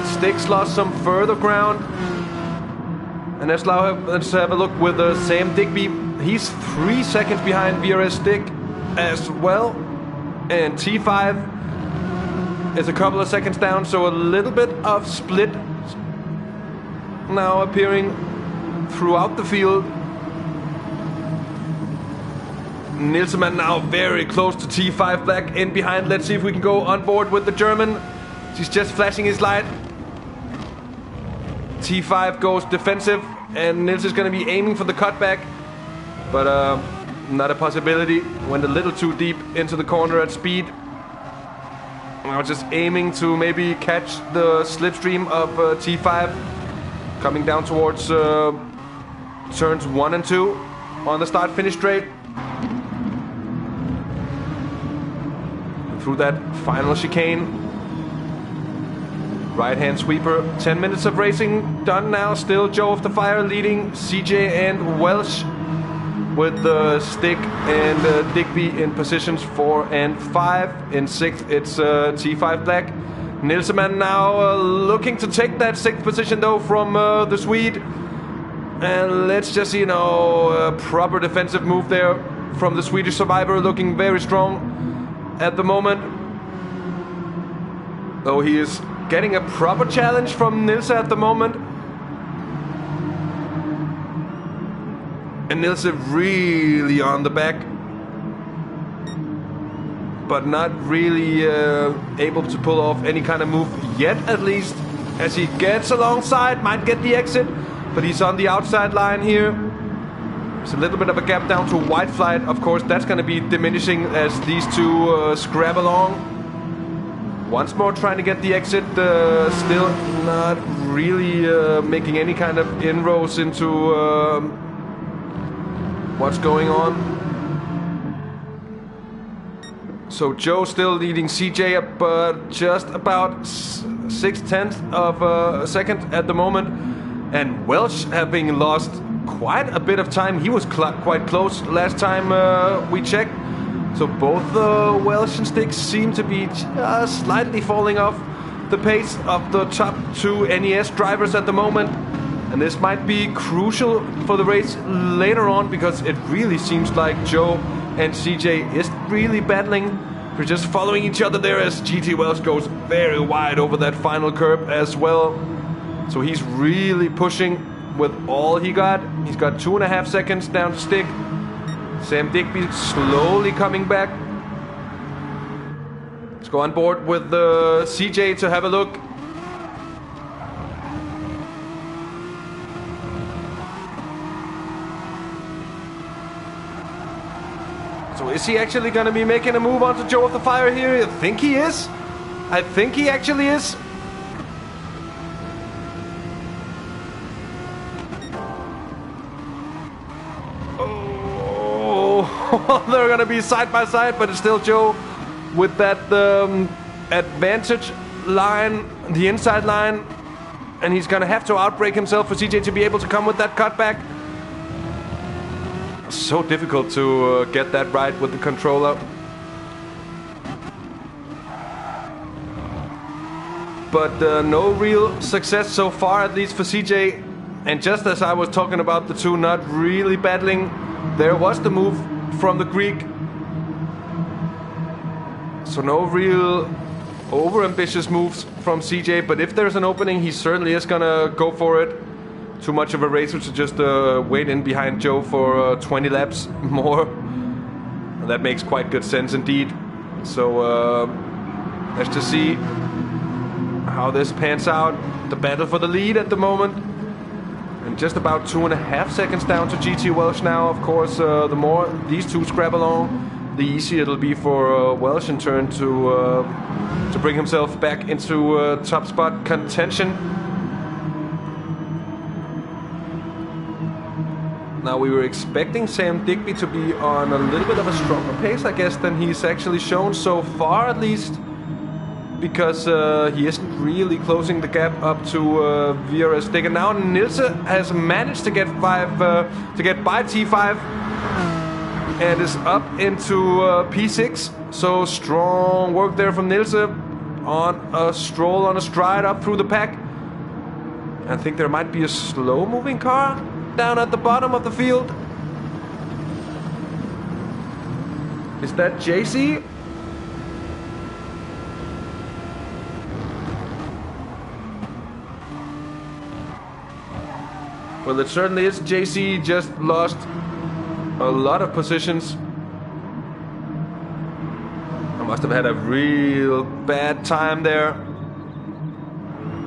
Sticks lost some further ground. And let's have a look with Sam Digby. He's 3 seconds behind VRS Stick as well. And T5 is a couple of seconds down, so a little bit of split now appearing throughout the field. Nilseman now very close to T5 Black in behind. Let's see if we can go on board with the German. He's just flashing his light. T5 goes defensive, and Nils is going to be aiming for the cutback. But not a possibility. Went a little too deep into the corner at speed. Now just aiming to maybe catch the slipstream of T5. Coming down towards turns 1 and 2 on the start-finish straight. Through that final chicane. Right-hand sweeper. 10 minutes of racing done now. Still Joe of the Fire leading CJ and Welsh, with the Stick and Digby in positions 4 and 5. In 6th, it's T5 Black. Nilseman now looking to take that 6th position though from the Swede. And let's just see, a proper defensive move there from the Swedish survivor, looking very strong at the moment. Though he is getting a proper challenge from Nils at the moment. And Nils is really on the back, but not really able to pull off any kind of move yet, at least. As he gets alongside, might get the exit, but he's on the outside line here. There's a little bit of a gap down to White Flight. Of course, that's going to be diminishing as these two scrap along. Once more trying to get the exit, still not really making any kind of inroads into what's going on. So Joe still leading CJ up just about 6/10 of a second at the moment. And Welsh having lost quite a bit of time. He was quite close last time we checked. So both Welsh and Sticks seem to be just slightly falling off the pace of the top 2 NES drivers at the moment. And this might be crucial for the race later on, because it really seems like Joe and CJ is really battling. We're just following each other there as GT Welsh goes very wide over that final curb as well. So he's really pushing with all he got. He's got 2.5 seconds down to stick. Sam Digby slowly coming back. Let's go on board with CJ to have a look. So is he actually going to be making a move onto Joe of the Fire here? I think he is. I think he actually is. Oh, they're going to be side by side, but it's still Joe with that advantage line, the inside line. And he's going to have to outbrake himself for CJ to be able to come with that cutback. So difficult to get that right with the controller. But no real success so far, at least for CJ. And just as I was talking about the two not really battling, there was the move from the Greek. So no real over-ambitious moves from CJ. But if there's an opening, he certainly is going to go for it. Too much of a racer to just wait in behind Joe for 20 laps more. And that makes quite good sense indeed. So let's just see how this pans out. The battle for the lead at the moment. And just about 2.5 seconds down to GT Welsh now. Of course, the more these two scrap along, the easier it'll be for Welsh in turn to bring himself back into top spot contention. Now, we were expecting Sam Digby to be on a little bit of a stronger pace, I guess, than he's actually shown so far, at least. Because he isn't really closing the gap up to VRS Dick. And now Nilse has managed to get by T5 and is up into P6. So strong work there from Nilse on a stroll, on a stride up through the pack. I think there might be a slow-moving car down at the bottom of the field. Is that JC? Well, it certainly is. JC just lost a lot of positions. I must have had a real bad time there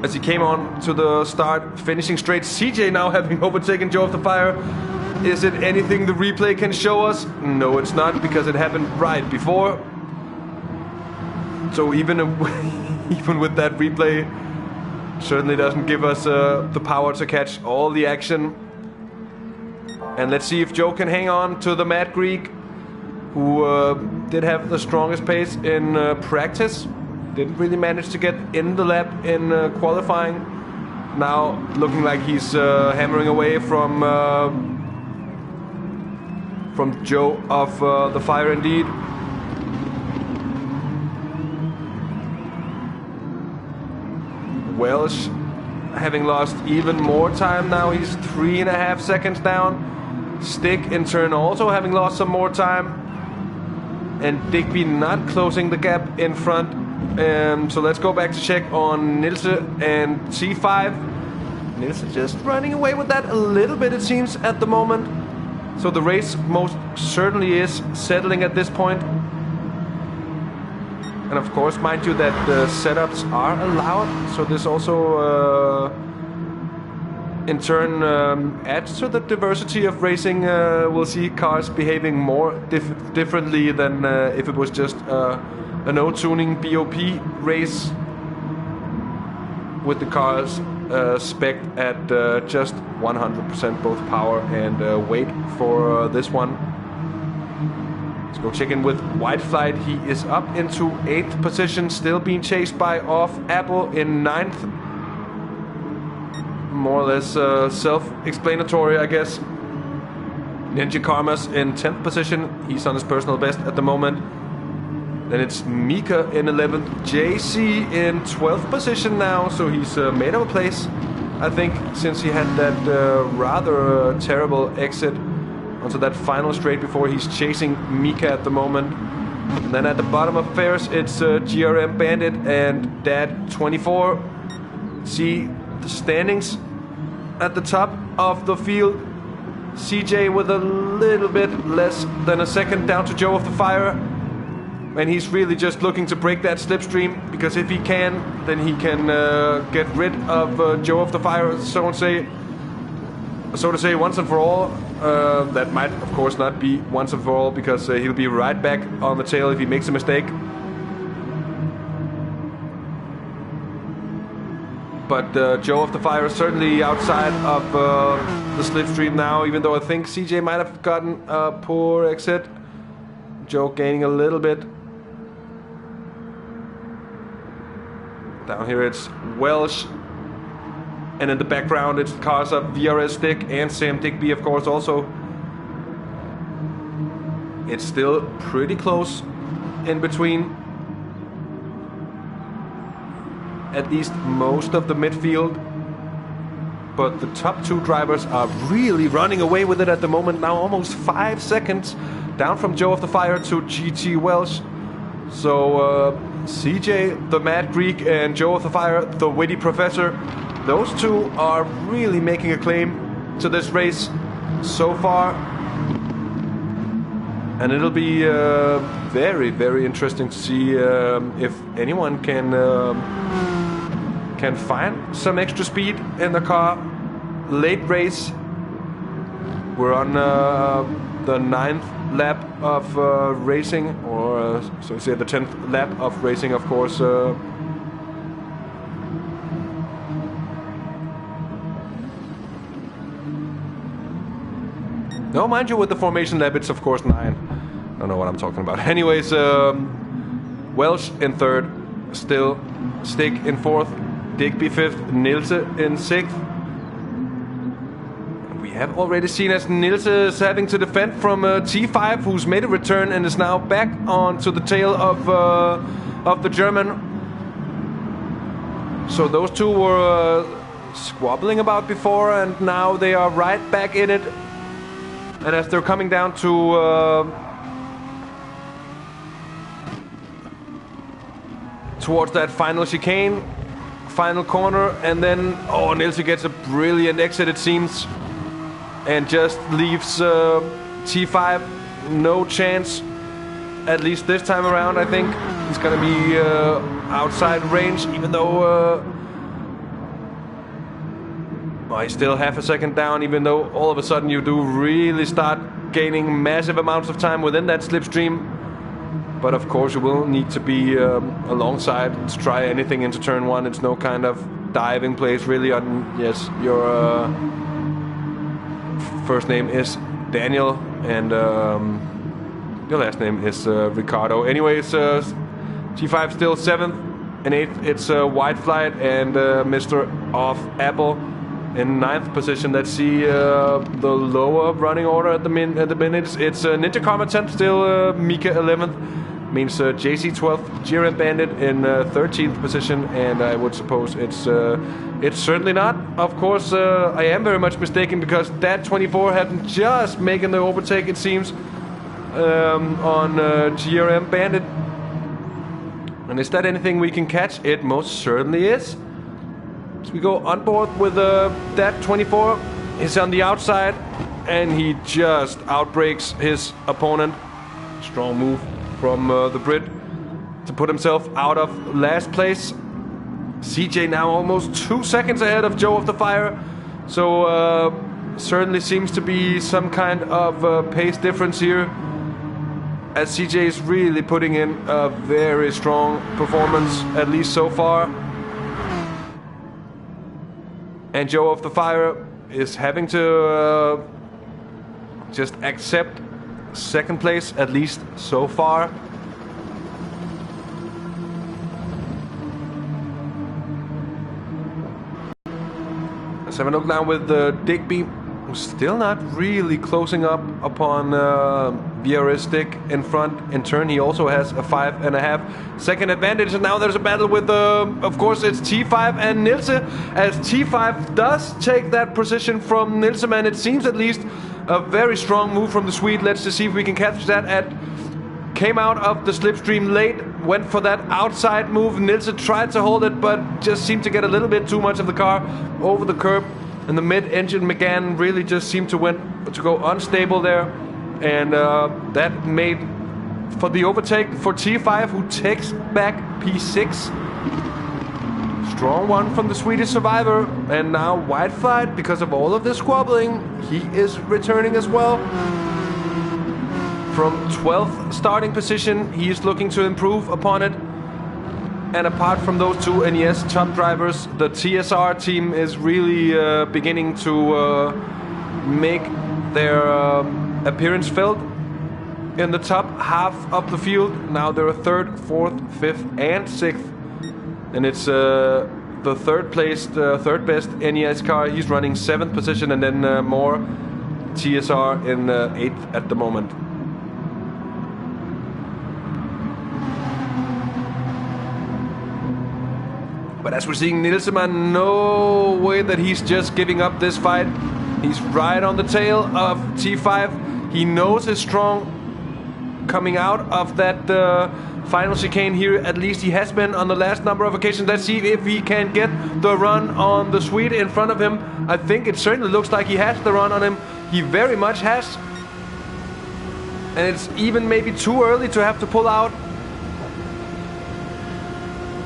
as he came on to the start, finishing straight. CJ now having overtaken Joe of the Fire. Is it anything the replay can show us? No, it's not, because it happened right before. So even with that replay, certainly doesn't give us the power to catch all the action. And let's see if Joe can hang on to the Mad Greek, who did have the strongest pace in practice. Didn't really manage to get in the lap in qualifying. Now looking like he's hammering away from Joe of the Fire indeed. Welsh having lost even more time now. He's 3.5 seconds down. Stick in turn also having lost some more time. And Digby not closing the gap in front. So let's go back to check on Nilse and T5. Nilse just running away with that a little bit, it seems, at the moment. So the race most certainly is settling at this point. And of course, mind you, that the setups are allowed. So this also, in turn, adds to the diversity of racing. We'll see cars behaving more differently than if it was just a no-tuning BOP race with the cars spec'd at just 100% both power and weight for this one. Let's go check in with White Flight. He is up into 8th position, still being chased by Off Apple in 9th. More or less self-explanatory, I guess. Ninja Karmas in 10th position. He's on his personal best at the moment. Then it's Mika in 11th. JC in 12th position now, so he's made up a place I think, since he had that rather terrible exit onto that final straight before. He's chasing Mika at the moment. And then at the bottom of affairs, it's GRM Bandit and Dad24. See the standings at the top of the field. CJ with a little bit less than a second down to Joe of the Fire. And he's really just looking to break that slipstream, because if he can, then he can get rid of Joe of the Fire, so to say, once and for all. That might, of course, not be once and for all, because he'll be right back on the tail if he makes a mistake. But Joe of the Fire is certainly outside of the slipstream now, even though I think CJ might have gotten a poor exit. Joe gaining a little bit. Down here it's Welsh. And in the background it's cars of VRS Stick and Sam Digby, of course, also. It's still pretty close in between at least most of the midfield. But the top two drivers are really running away with it at the moment. Now almost 5 seconds down from Joe of the Fire to GT Welsh. So CJ, the Mad Greek, and Joe of the Fire, the Witty Professor, those two are really making a claim to this race so far. And it'll be very, very interesting to see if anyone can find some extra speed in the car. Late race. We're on the 9th lap of racing, or so to say the 10th lap of racing, of course. No, mind you, with the formation lap, it's of course 9. I don't know what I'm talking about. Anyways, Welsh in 3rd, still Stick in 4th, Digby 5th, Nilse in 6th. We have already seen as Nilse is having to defend from T5, who's made a return and is now back onto the tail of the German. So those two were squabbling about before, and now they are right back in it. And as they're coming down to towards that final chicane, final corner, and then Nilse gets a brilliant exit, it seems, and just leaves T5 no chance, at least this time around. I think he's gonna be outside range, even though he's still half a second down, even though all of a sudden you do really start gaining massive amounts of time within that slipstream. But of course you will need to be alongside to try anything into turn 1. It's no kind of diving place really on, yes, your first name is Daniel and your last name is Ricardo. Anyways, T5 still 7th, and 8th it's White Flight and Mr. Off Apple in 9th position. Let's see the lower running order at the minute. It's Ninja Karma 10th, still Mika 11th, means JC 12th, GRM Bandit in 13th position, and I would suppose it's certainly not. Of course, I am very much mistaken, because Dad24 hadn't just making the overtake, it seems, on GRM Bandit. And is that anything we can catch? It most certainly is. So we go on board with Dad24. He's on the outside, and he just outbrakes his opponent. Strong move from the Brit to put himself out of last place. CJ now almost 2 seconds ahead of Joe of the Fire. So certainly seems to be some kind of pace difference here, as CJ is really putting in a very strong performance, at least so far. And Joe of the Fire is having to just accept 2nd place, at least so far. Let's have a look now with Digby, who's still not really closing up upon VRS stick in front. In turn, he also has a 5.5 second advantage. And now there's a battle with, of course, it's T5 and Nilse. As T5 does take that position from Nilseman, it seems at least a very strong move from the Swede. Let's just see if we can catch that. Came out of the slipstream late, went for that outside move. Nilse tried to hold it, but just seemed to get a little bit too much of the car over the curb. And the mid-engine Megane really just seemed to go unstable there. And that made for the overtake for T5, who takes back P6. Strong one from the Swedish survivor. And now White Flight, because of all of this squabbling, he is returning as well. From 12th starting position, he is looking to improve upon it. And apart from those two NES top drivers, the TSR team is really beginning to make their appearance felt in the top half of the field. Now they're 3rd, 4th, 5th, and 6th. And it's the third best NES car. He's running 7th position, and then more TSR in 8th at the moment. But as we're seeing, Nilseman, no way that he's just giving up this fight. He's right on the tail of T5. He knows he's strong coming out of that final chicane here. At least he has been on the last number of occasions. Let's see if he can get the run on the Swede in front of him. I think it certainly looks like he has the run on him. He very much has. And it's even maybe too early to have to pull out.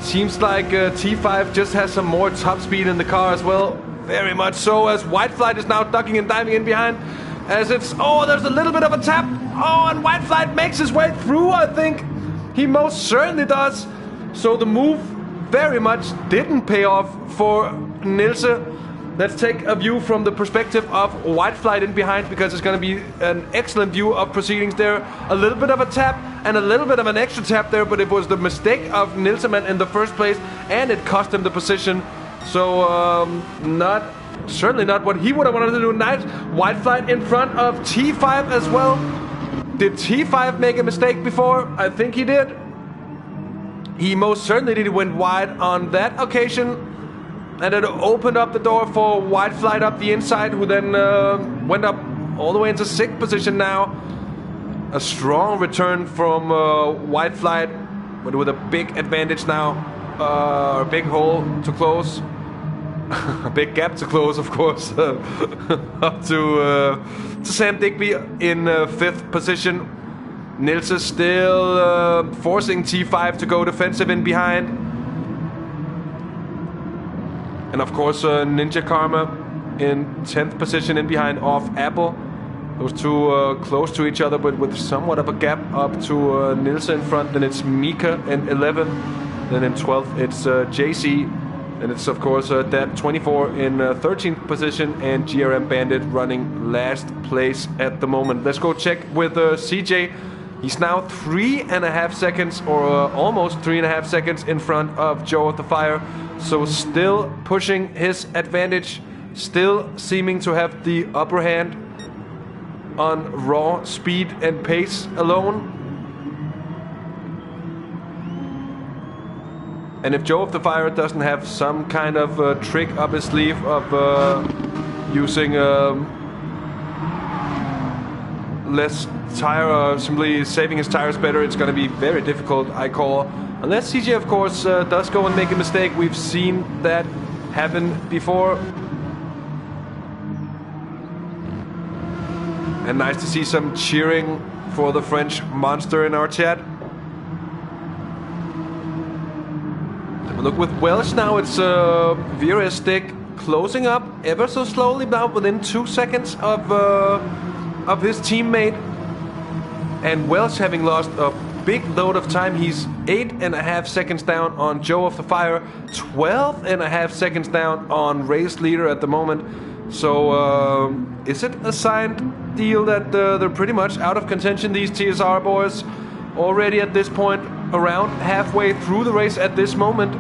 Seems like T5 just has some more top speed in the car as well. Very much so, as White Flight is now ducking and diving in behind. As it's, there's a little bit of a tap. And White Flight makes his way through, I think. He most certainly does. So the move very much didn't pay off for Nilse. Let's take a view from the perspective of White Flight in behind, because it's going to be an excellent view of proceedings there. A little bit of a tap and a little bit of an extra tap there, but it was the mistake of Nilseman in the first place, and it cost him the position. So certainly not what he would have wanted to do. Nice White Flight in front of T5 as well. Did T5 make a mistake before? I think he did. He most certainly did. He went wide on that occasion. And it opened up the door for White Flight up the inside, who then went up all the way into 6th position now. A strong return from White Flight, but with a big advantage now. A big hole to close. A big gap to close, of course. Up to Sam Digby in 5th position. Nils is still forcing T5 to go defensive in behind. And of course, Ninja Karma in 10th position in behind off Apple. Those two close to each other, but with somewhat of a gap up to Nilse in front. Then it's Mika in 11th. Then in 12th, it's JC. And it's, of course, Dad 24 in 13th position. And GRM Bandit running last place at the moment. Let's go check with CJ. He's now 3.5 seconds, or almost 3.5 seconds in front of Joe of the Fire. So still pushing his advantage, still seeming to have the upper hand on raw speed and pace alone. And if Joe of the Fire doesn't have some kind of trick up his sleeve of using less tire, or simply saving his tires better, it's going to be very difficult, I call. Unless CJ, of course, does go and make a mistake. We've seen that happen before. And nice to see some cheering for the French monster in our chat. Have a look with Welsh now. It's VRS stick closing up ever so slowly now, within 2 seconds of his teammate. And Welsh having lost a big load of time. He's 8.5 seconds down on Joe of the Fire, 12.5 seconds down on race leader at the moment. So is it a signed deal that they're pretty much out of contention, these TSR boys, already at this point, around halfway through the race at this moment?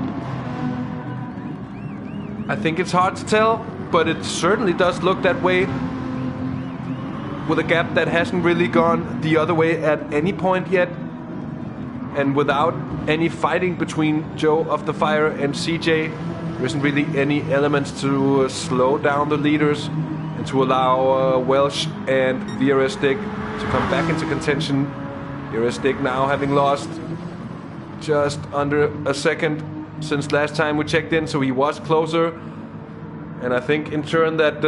I think it's hard to tell, but it certainly does look that way. with a gap that hasn't really gone the other way at any point yet. And without any fighting between Joe of the Fire and CJ, there isn't really any elements to slow down the leaders and to allow Welsh and VRS Dick to come back into contention. VRS Dick now having lost just under a second since last time we checked in, so he was closer. And I think in turn that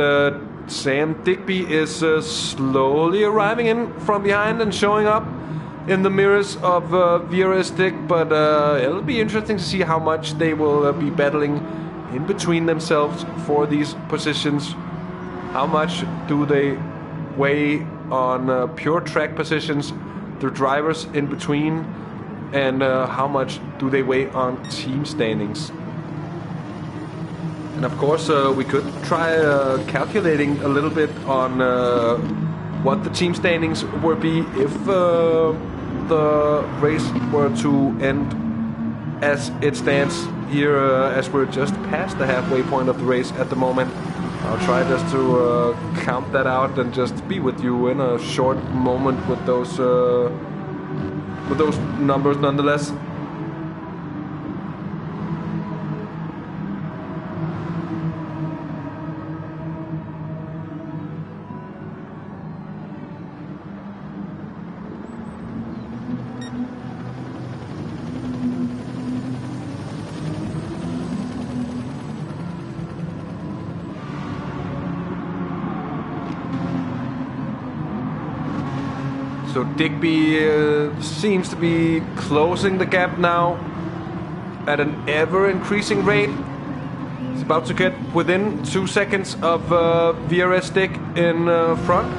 Sam Digby is slowly arriving in from behind and showing up in the mirrors of VRS Dick, but it'll be interesting to see how much they will be battling in between themselves for these positions. How much do they weigh on pure track positions, the drivers in between, and how much do they weigh on team standings? And of course we could try calculating a little bit on what the team standings would be if the race were to end as it stands here, as we're just past the halfway point of the race at the moment. I'll try just to count that out and just be with you in a short moment with those numbers nonetheless. So Digby seems to be closing the gap now at an ever-increasing rate. He's about to get within 2 seconds of VRS Dick in front.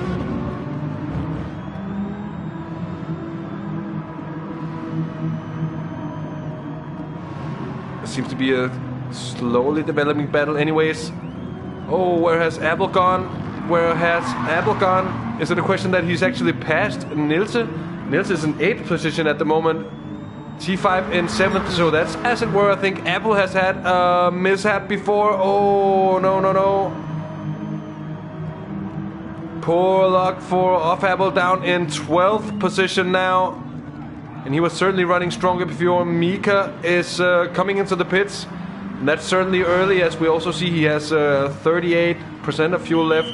It seems to be a slowly developing battle anyways. Oh, where has Apple gone? Where has Apple gone? Is it a question that he's actually passed Nilse? Nilse is in 8th position at the moment. T5 in 7th, so that's, as it were, I think Apple has had a mishap before. Oh, no. Poor luck for Off Apple, down in 12th position now. And he was certainly running stronger before. Mika is coming into the pits. And that's certainly early, as we also see he has 38% of fuel left.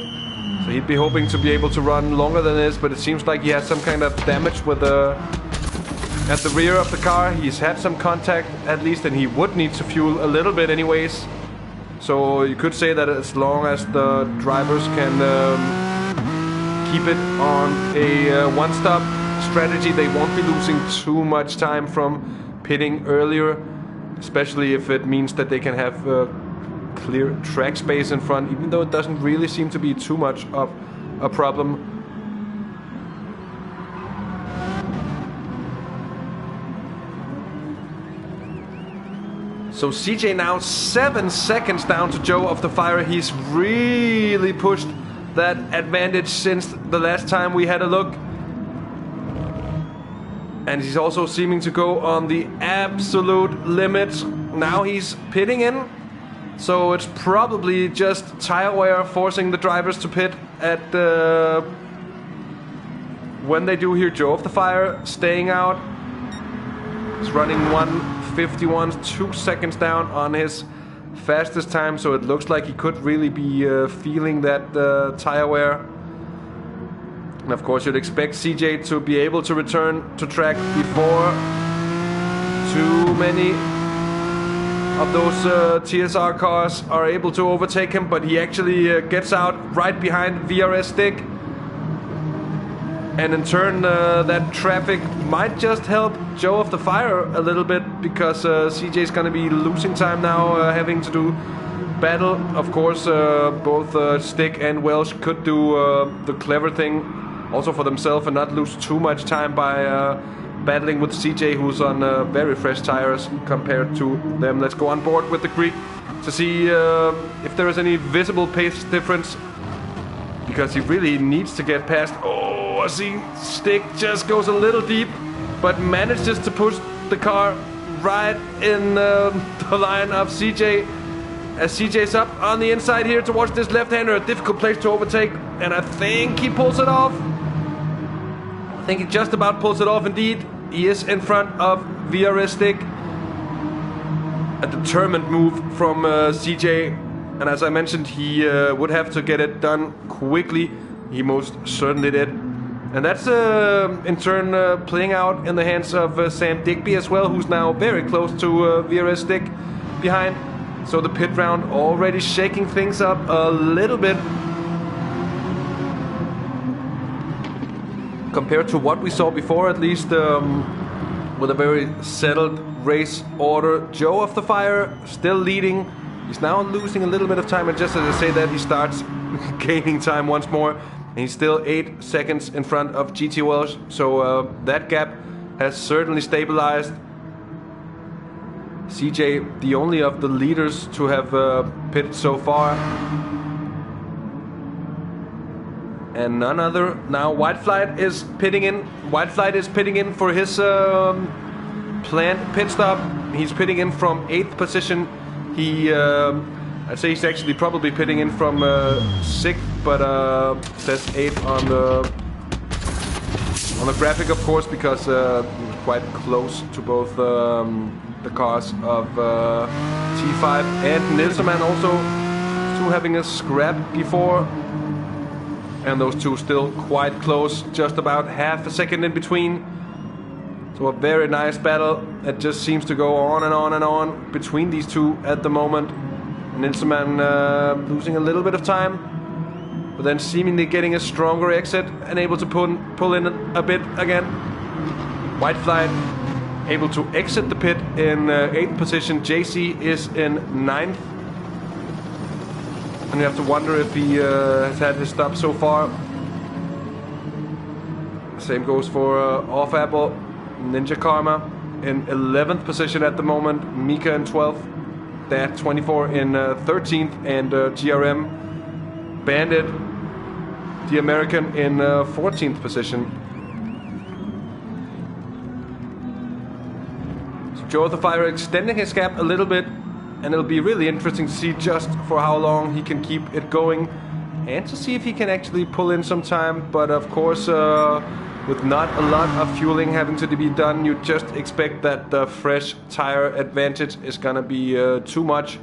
So he'd be hoping to be able to run longer than this, but it seems like he has some kind of damage with at the rear of the car. He's had some contact at least, and he would need to fuel a little bit anyways. So you could say that as long as the drivers can keep it on a one-stop strategy, they won't be losing too much time from pitting earlier, especially if it means that they can have clear track space in front, even though it doesn't really seem to be too much of a problem. So CJ now 7 seconds down to Joe of the Fire. He's really pushed that advantage since the last time we had a look. And he's also seeming to go on the absolute limit. Now he's pitting in. So it's probably just tire wear forcing the drivers to pit at when they do here. Joe of the Fire staying out. He's running 1:51, 2 seconds down on his fastest time. So it looks like he could really be feeling that tire wear. And of course you'd expect CJ to be able to return to track before too many of those TSR cars are able to overtake him, but he actually gets out right behind VRS Dick. And in turn, that traffic might just help Joe of the Fire a little bit, because CJ's gonna be losing time now, having to do battle. Of course, both Stick and Welsh could do the clever thing also for themselves and not lose too much time by battling with CJ, who's on very fresh tires compared to them. Let's go on board with the Greek to see if there is any visible pace difference, because he really needs to get past. Oh, I see Stick just goes a little deep, but manages to push the car right in the line of CJ. as CJ's up on the inside here towards this left-hander. A difficult place to overtake, and I think he pulls it off. I think he just about pulls it off indeed. He is in front of DirtenDK. A determined move from CJ, and as I mentioned, he would have to get it done quickly. He most certainly did. And that's in turn playing out in the hands of Sam Digby as well, who's now very close to DirtenDK behind. So the pit round already shaking things up a little bit compared to what we saw before, at least with a very settled race order. Joe of the Fire still leading. He's now losing a little bit of time, and just as I say that, he starts gaining time once more. And he's still 8 seconds in front of GT Welsh, so that gap has certainly stabilized. CJ, the only of the leaders to have pitted so far. And none other. Now White Flight is pitting in. White Flight is pitting in for his planned pit stop. He's pitting in from 8th position. I'd say he's actually probably pitting in from 6th, but says 8th on the graphic, of course, because he was quite close to both the cars of T5 and Nilsman also, two having a scrap before, and those two still quite close, just about half a second in between. So a very nice battle that just seems to go on and on and on between these two at the moment. Nilsman losing a little bit of time, but then seemingly getting a stronger exit and able to pull in a bit again. White Flight able to exit the pit in 8th position. JC is in 9th. And you have to wonder if he has had his stop so far. Same goes for Off Apple. Ninja Karma in 11th position at the moment. Mika in 12th. Dad 24 in 13th. And GRM Bandit, the American, in 14th position. So Joe of the Fire extending his gap a little bit. And it'll be really interesting to see just for how long he can keep it going. And to see if he can actually pull in some time. But of course, with not a lot of fueling having to be done, you just expect that the fresh tire advantage is gonna be too much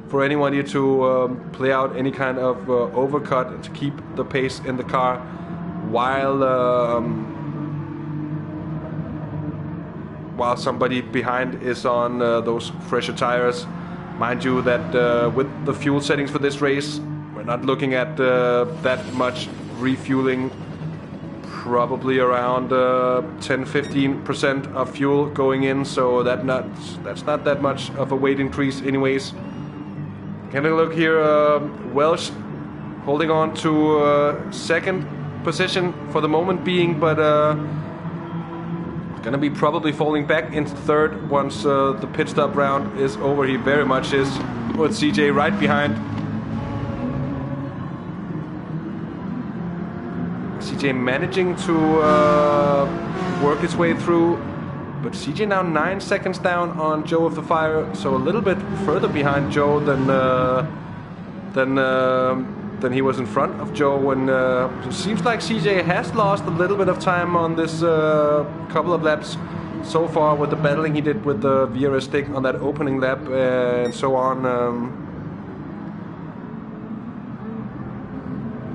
for anyone here to play out any kind of overcut and to keep the pace in the car while somebody behind is on those fresher tires. Mind you that with the fuel settings for this race, we're not looking at that much refueling. Probably around 10-15% of fuel going in, so that's not that much of a weight increase anyways. Having a look here, Welsh holding on to 2nd position for the moment being, but gonna be probably falling back into 3rd once the pit stop round is over. He very much is, with CJ right behind. CJ managing to work his way through, but CJ now 9 seconds down on Joe of the Fire, so a little bit further behind Joe than he was in front of Joe. When it seems like CJ has lost a little bit of time on this couple of laps so far with the battling he did with the DirtenDK on that opening lap and so on.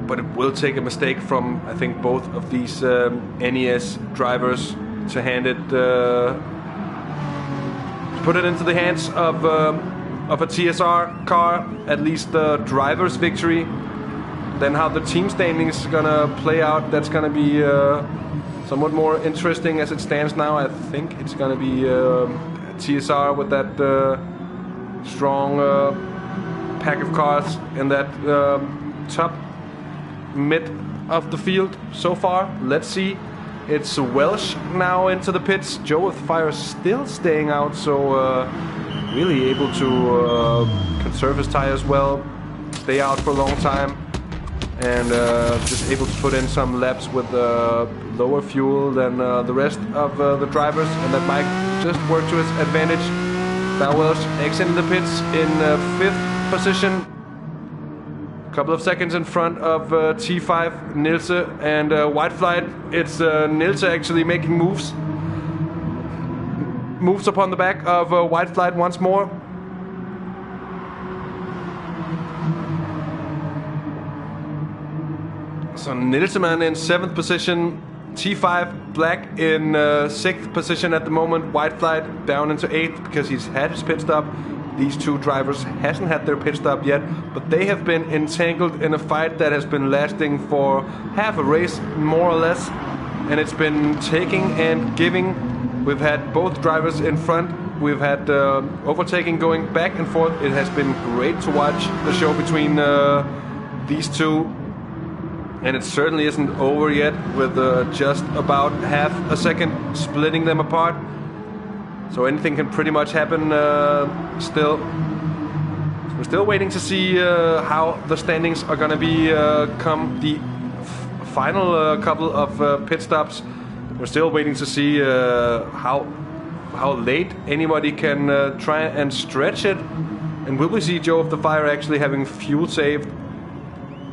But it will take a mistake from, I think, both of these NES drivers to hand it, put it into the hands of a TSR car, at least the driver's victory. Then how the team standings is gonna play out, that's gonna be somewhat more interesting as it stands now. I think it's gonna be TSR with that strong pack of cars in that top mid of the field so far. Let's see. It's Welsh now into the pits. Joe of the Fire still staying out, so really able to conserve his tires well, stay out for a long time, and just able to put in some laps with lower fuel than the rest of the drivers, and that might just work to his advantage. Now Welsh exiting the pits in 5th position. Couple of seconds in front of T5, Nilse, and White Flight. It's Nilse actually making moves. Moves upon the back of White Flight once more. So Nilseman in 7th position. T5 Black in 6th position at the moment. White Flight down into 8th because he's had his pit stop. These two drivers hasn't had their pit stop yet, but they have been entangled in a fight that has been lasting for half a race, more or less, and it's been taking and giving. We've had both drivers in front. We've had overtaking going back and forth. It has been great to watch the show between these two, and it certainly isn't over yet with just about half a second splitting them apart. So anything can pretty much happen still. So we're still waiting to see how the standings are going to be come the final couple of pit stops. We're still waiting to see how late anybody can try and stretch it. And will we see Joe of the Fire actually having fuel saved?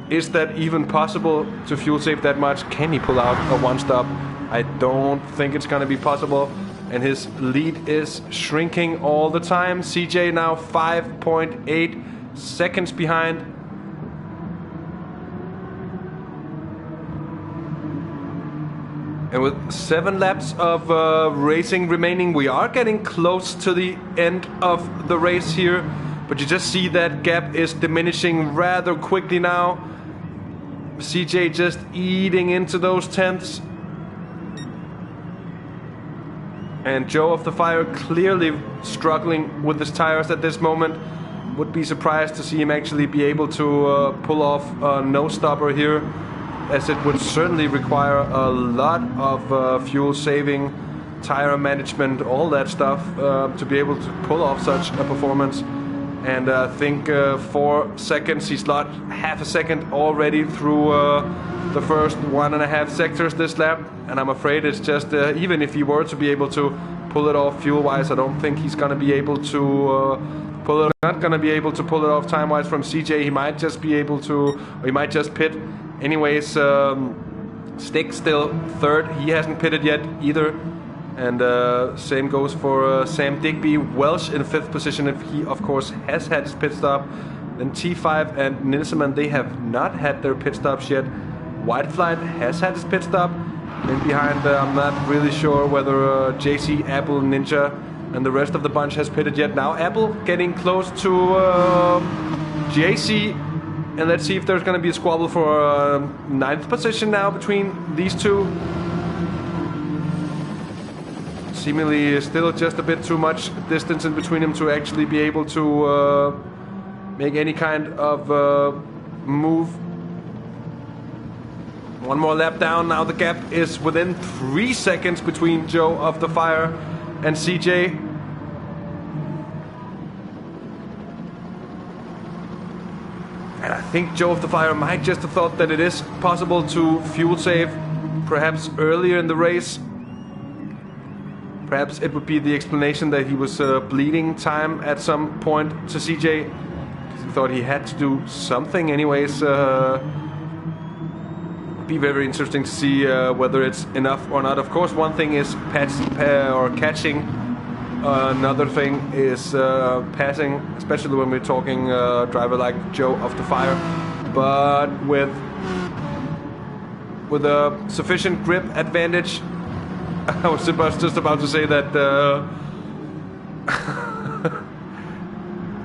Is that even possible to fuel save that much? Can he pull out a one stop? I don't think it's going to be possible. And his lead is shrinking all the time. CJ now 5.8 seconds behind. And with 7 laps of racing remaining, we are getting close to the end of the race here. But you just see that gap is diminishing rather quickly now. CJ just eating into those tenths. And Joe of the Fire clearly struggling with his tires at this moment. Would be surprised to see him actually be able to pull off a no-stopper here, as it would certainly require a lot of fuel saving, tire management, all that stuff to be able to pull off such a performance. And I think 4 seconds, he's lost half a second already through the first 1.5 sectors this lap. And I'm afraid it's just, even if he were to be able to pull it off fuel-wise, I don't think he's going to be able to pull it. Not going to be able to pull it off time-wise from CJ. He might just be able to, or he might just pit. Anyways, Stick still 3rd. He hasn't pitted yet either. And same goes for Sam Digby. Welsh in 5th position, if he of course has had his pit stop. Then T5 and Nilseman, they have not had their pit stops yet. White Flight has had his pit stop. And behind, I'm not really sure whether JC, Apple, Ninja and the rest of the bunch has pitted yet. Now Apple getting close to JC. And let's see if there's going to be a squabble for 9th position now between these two. Seemingly still just a bit too much distance in between them to actually be able to make any kind of move. One more lap down. Now the gap is within 3 seconds between Joe of the Fire and CJ. And I think Joe of the Fire might just have thought that it is possible to fuel save perhaps earlier in the race. Perhaps it would be the explanation that he was bleeding time at some point to CJ. He thought he had to do something anyways. Would be very interesting to see whether it's enough or not. Of course, one thing is catching. Another thing is passing, especially when we're talking a driver like Joe of the Fire. But with a sufficient grip advantage, I was just about to say that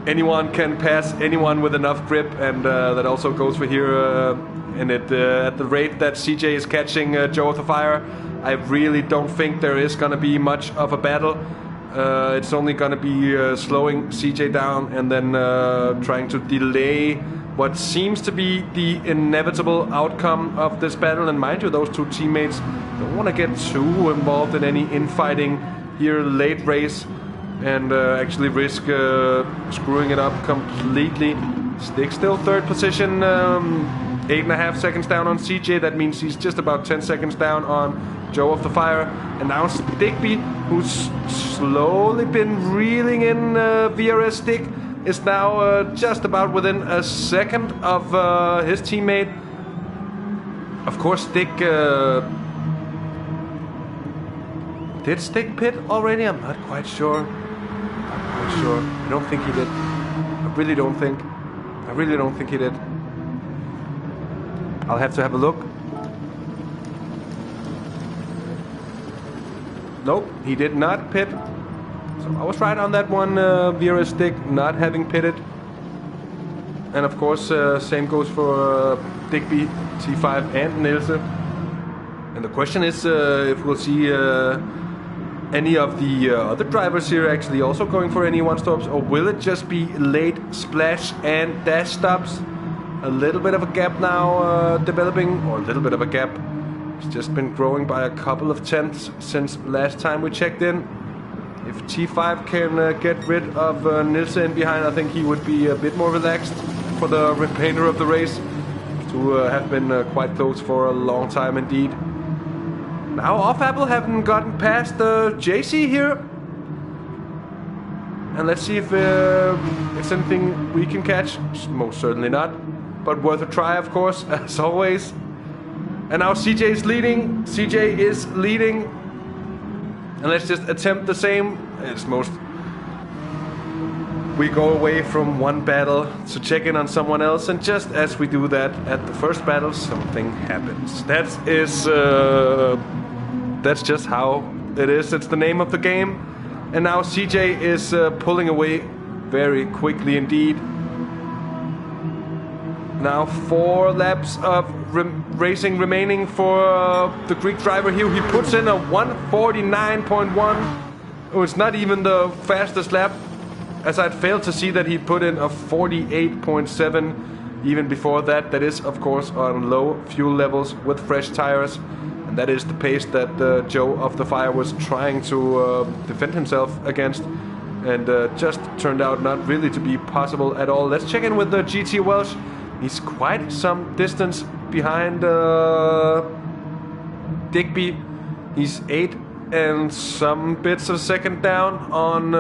anyone can pass anyone with enough grip, and that also goes for here. And at the rate that CJ is catching Joe of the Fire, I really don't think there is going to be much of a battle. It's only going to be slowing CJ down and then trying to delay what seems to be the inevitable outcome of this battle. And mind you, those two teammates don't want to get too involved in any infighting here late race and actually risk screwing it up completely. Stick still 3rd position. 8.5 seconds down on CJ. That means he's just about 10 seconds down on Joe of the Fire. And now Digby, who's slowly been reeling in VRS Stick, is now just about within a second of his teammate. Of course, Stick... did Stick pit already? I'm not quite sure. I don't think he did. I really don't think he did. I'll have to have a look. Nope, he did not pit. So I was right on that one, VRS Stick not having pitted. And of course, same goes for Digby, T5 and Nilse. And the question is if we'll see any of the other drivers here actually also going for any one-stops, or will it just be late splash and dash stops? A little bit of a gap now developing, or a little bit of a gap. It's just been growing by a couple of tenths since last time we checked in. If T5 can get rid of Nilse in behind, I think he would be a bit more relaxed for the remainder of the race, to have been quite close for a long time indeed. Now off Apple haven't gotten past JC here. And let's see if it's anything we can catch. Most certainly not, but worth a try, of course, as always. And now CJ is leading. And let's just attempt the same. It's most... We go away from one battle to check in on someone else, and just as we do that at the first battle, something happens. That's just how it is. It's the name of the game. And now CJ is pulling away very quickly indeed. Now 4 laps of racing remaining for the Greek driver here. He puts in a 1:49.1. Oh, it's not even the fastest lap, as I'd failed to see that he put in a 48.7 even before that. That is, of course, on low fuel levels with fresh tires. And that is the pace that Joe of the Fire was trying to defend himself against. And just turned out not really to be possible at all. Let's check in with GT Welsh. He's quite some distance behind Digby. He's 8 and some bits of second down on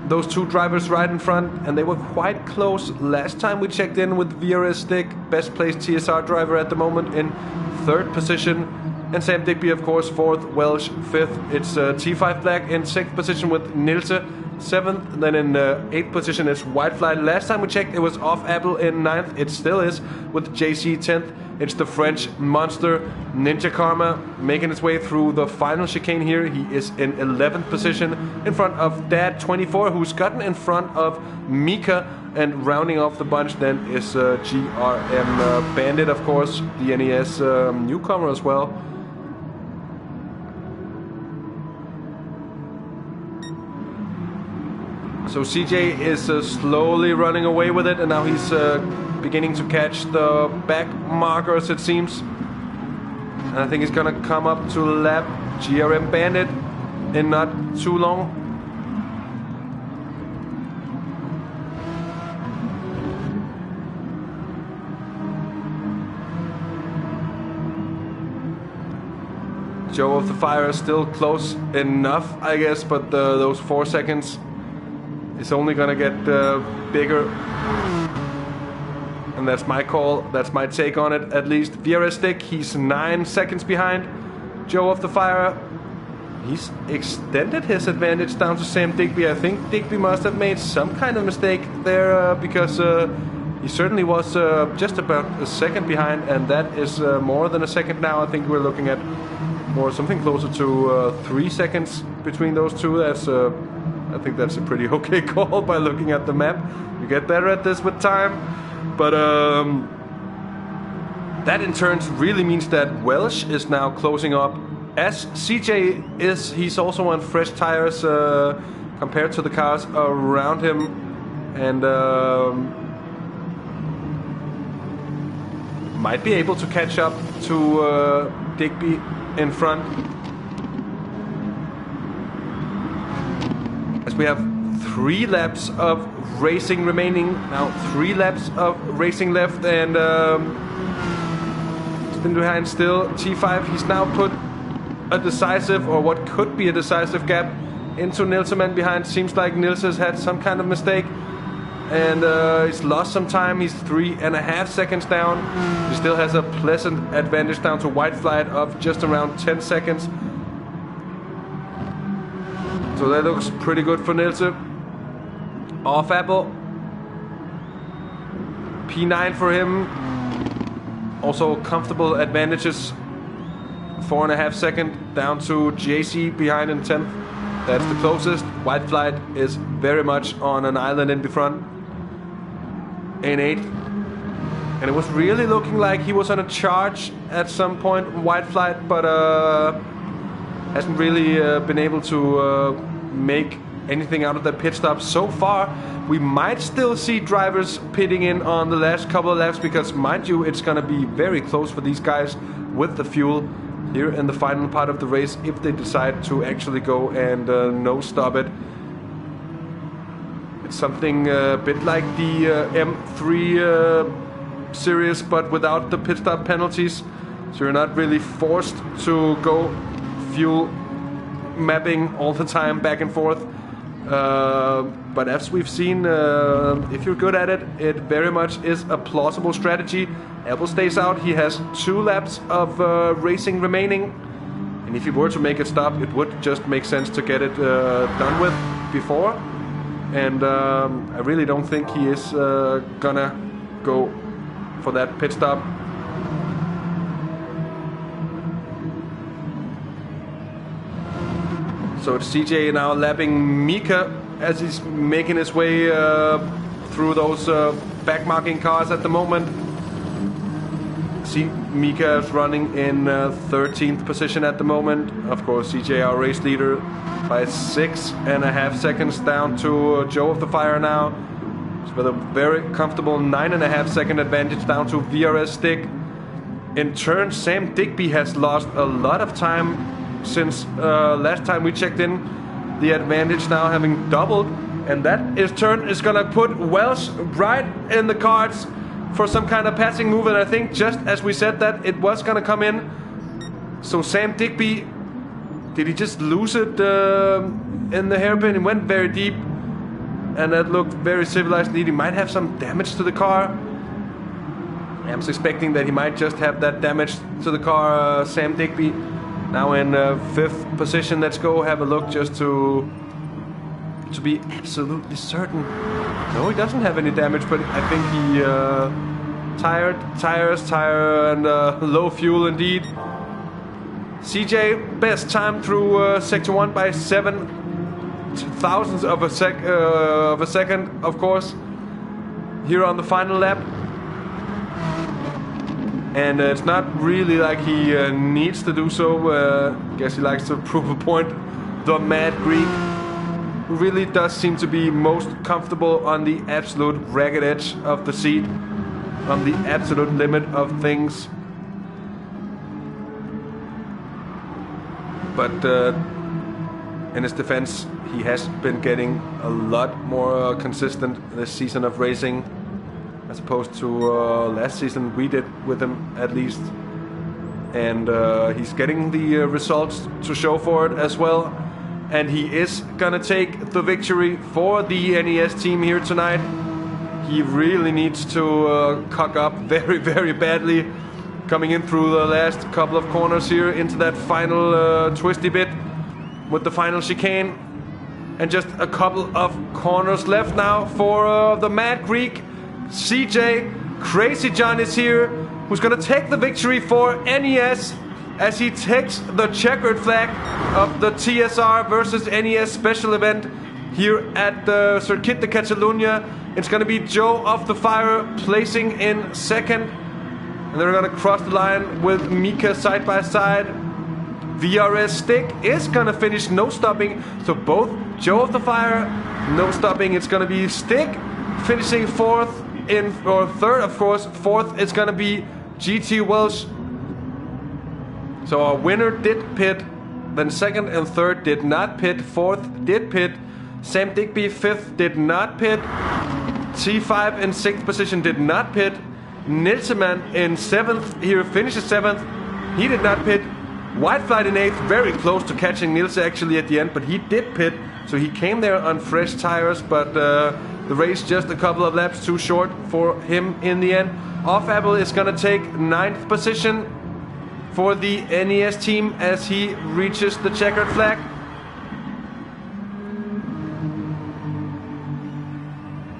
those 2 drivers right in front, and they were quite close last time we checked in with VRS Stick, best placed TSR driver at the moment, in 3rd position. And Sam Digby, of course, 4th, Welsh 5th. It's T5 Black in 6th position with Nilse 7th. Then in 8th position is Whitefly. Last time we checked, it was off Apple in 9th. It still is with JC 10th. It's the French monster Ninja Karma making its way through the final chicane here. He is in 11th position in front of Dad 24, who's gotten in front of Mika. And rounding off the bunch then is GRM Bandit, of course, the NES newcomer as well. So CJ is slowly running away with it, and now he's beginning to catch the back markers, it seems. And I think he's gonna come up to lap GRM Bandit in not too long. Joe of the Fire is still close enough, I guess, but those 4 seconds is only gonna get bigger. And that's my call, that's my take on it, at least. VRS Stick, he's 9 seconds behind Joe of the Fire. He's extended his advantage down to Sam Digby. I think Digby must have made some kind of mistake there, because he certainly was just about a second behind, and that is more than a second now. I think we're looking at more something closer to 3 seconds between those two. That's I think that's a pretty okay call by looking at the map. You get better at this with time. But that in turn really means that Welsh is now closing up. As CJ is, he's also on fresh tires compared to the cars around him. And might be able to catch up to Digby in front. As we have 3 laps of racing remaining. Now 3 laps of racing left, and been behind still. T5, he's now put a decisive, or what could be a decisive gap into Nilsson behind. Seems like Nils has had some kind of mistake, and he's lost some time. He's 3.5 seconds down. He still has a pleasant advantage down to white flight of just around 10 seconds. So that looks pretty good for Nilsson. Off Apple. P9 for him. Also comfortable advantages. 4.5 seconds down to JC behind in 10th. That's the closest. White flight is very much on an island in the front. In 8th. And it was really looking like he was on a charge at some point, white flight, but hasn't really been able to make anything out of the pit stop so far. We might still see drivers pitting in on the last couple of laps, because mind you, it's gonna be very close for these guys with the fuel here in the final part of the race, if they decide to actually go and no stop it. It's something a bit like the M3 series, but without the pit stop penalties, so you're not really forced to go fuel mapping all the time back and forth. But as we've seen, if you're good at it, it very much is a plausible strategy. Apple stays out. He has 2 laps of racing remaining, and if he were to make it stop, it would just make sense to get it done with before. And I really don't think he is gonna go for that pit stop. So it's CJ now lapping Mika as he's making his way through those back-marking cars at the moment. See, Mika is running in 13th position at the moment. Of course, CJ, our race leader, by 6.5 seconds down to Joe of the Fire now. With a very comfortable 9.5 second advantage down to VRS Stick. In turn, Sam Digby has lost a lot of time since last time we checked in. The advantage now having doubled, and that in turn is gonna put Welsh right in the cards for some kind of passing move, and I think just as we said that, it was gonna come in. So Sam Digby, did he just lose it in the hairpin? He went very deep, and that looked very civilized. He might have some damage to the car. I'm suspecting that he might just have that damage to the car. Sam Digby now in 5th position. Let's go have a look just to be absolutely certain. No, he doesn't have any damage, but I think he tires, and low fuel indeed. CJ, best time through Sector 1 by 7 thousandths of a second, of course, here on the final lap. And it's not really like he needs to do so. Guess he likes to prove a point. The Mad Greek, who really does seem to be most comfortable on the absolute ragged edge of the seat, on the absolute limit of things. But in his defense, he has been getting a lot more consistent this season of racing, as opposed to last season we did with him, at least. And he's getting the results to show for it as well. And he is gonna take the victory for the NES team here tonight. He really needs to cock up very, very badly, coming in through the last couple of corners here into that final twisty bit with the final chicane. And just a couple of corners left now for the Mad Greek. CJ, Crazy John is here, who's gonna take the victory for NES as he takes the checkered flag of the TSR versus NES special event here at the Circuit de Catalunya. It's gonna be Joe of the Fire placing in 2nd, and they're gonna cross the line with Mika side by side. VRS Stick is gonna finish no stopping, so both Joe of the Fire, no stopping. It's gonna be Stick finishing 4th, or 3rd, of course. 4th is gonna be GT Welsh. So our winner did pit, then 2nd and 3rd did not pit, 4th did pit. Sam Digby 5th did not pit. T5 in 6th position did not pit. Nilseman in 7th, he finishes 7th. He did not pit. Whiteflight in 8th, very close to catching Nils actually at the end, but he did pit, so he came there on fresh tires, but the race just a couple of laps too short for him in the end. Off Apple is gonna take 9th position for the NES team as he reaches the checkered flag.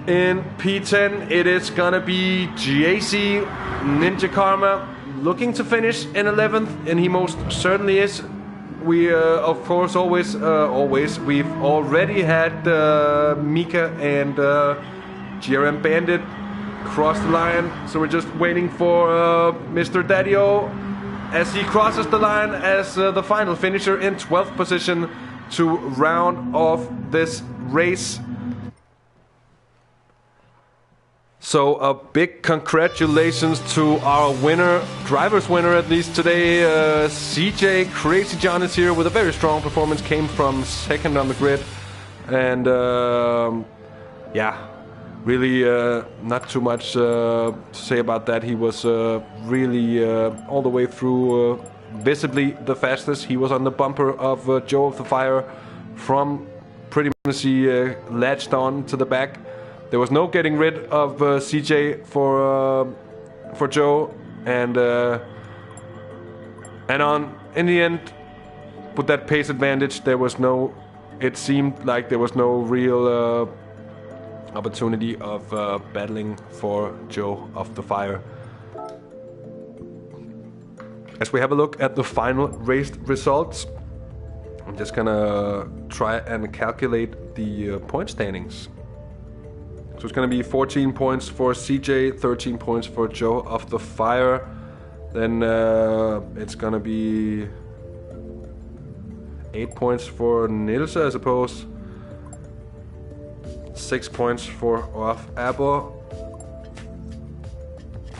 In P10, it is gonna be JC Ninja Karma looking to finish in 11th, and he most certainly is. We, of course, we've already had Mika and GRM Bandit cross the line, so we're just waiting for Mr. Daddy-O as he crosses the line as the final finisher in 12th position to round off this race. So a big congratulations to our winner, driver's winner at least today, CJ. Crazy John is here with a very strong performance, came from 2nd on the grid. And yeah, really not too much to say about that. He was really all the way through visibly the fastest. He was on the bumper of Joe of the Fire from pretty much he latched on to the back. There was no getting rid of CJ for Joe, and on in the end, with that pace advantage, there was no. It seemed like there was no real opportunity of battling for Joe of the Fire. As we have a look at the final race results, I'm just gonna try and calculate the point standings. So it's going to be 14 points for CJ, 13 points for Joe of the Fire. Then it's going to be 8 points for Nils, I suppose. 6 points for Off Apple.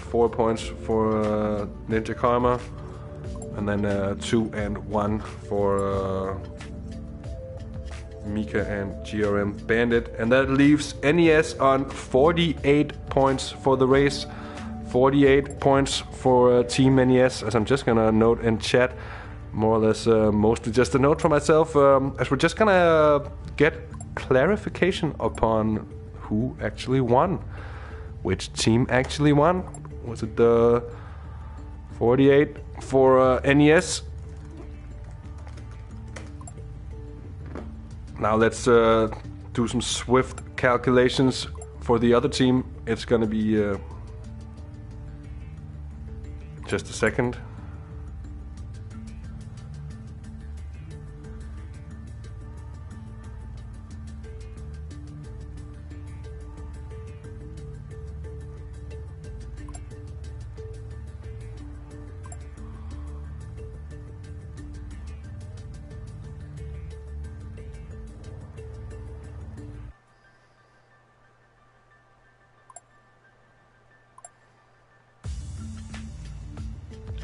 4 points for Ninja Karma. And then 2 and 1 for Mika and GRM Bandit, and that leaves NES on 48 points for the race. 48 points for Team NES, as I'm just gonna note in chat, more or less mostly just a note for myself, as we're just gonna get clarification upon who actually won, which team actually won. Was it the 48 for NES? Now let's do some swift calculations for the other team. It's gonna be just a second.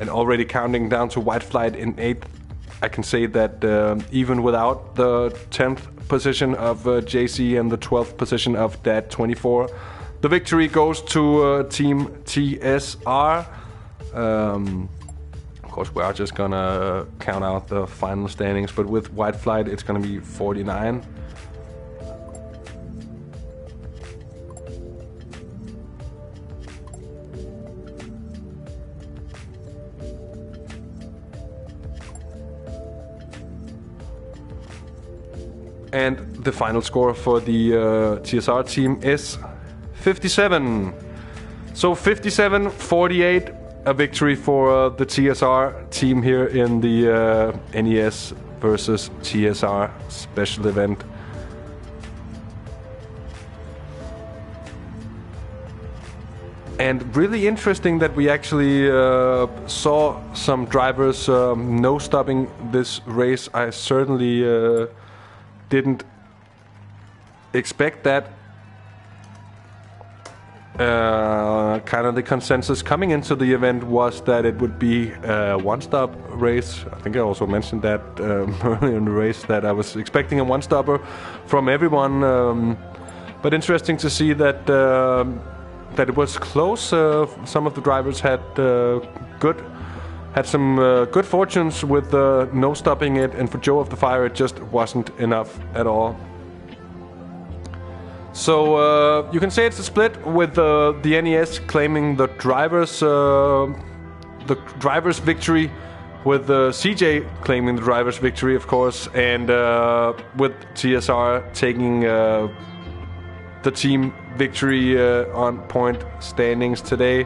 And already counting down to Whiteflight in 8th, I can say that even without the 10th position of JC and the 12th position of Dad24, the victory goes to Team TSR. Of course, we are just gonna count out the final standings, but with Whiteflight, it's gonna be 49. And the final score for the TSR team is 57. So 57-48, a victory for the TSR team here in the NES versus TSR special event. And really interesting that we actually saw some drivers no-stopping this race. I certainly didn't expect that. kind of the consensus coming into the event was that it would be a one-stop race. I think I also mentioned that earlier in the race, that I was expecting a one-stopper from everyone. But interesting to see that that it was close. Some of the drivers had some good fortunes with no stopping it, and for Joe of the Fire it just wasn't enough at all. So you can say it's a split, with the NES claiming the driver's victory, with CJ claiming the driver's victory, of course, and with TSR taking the team victory on point standings today.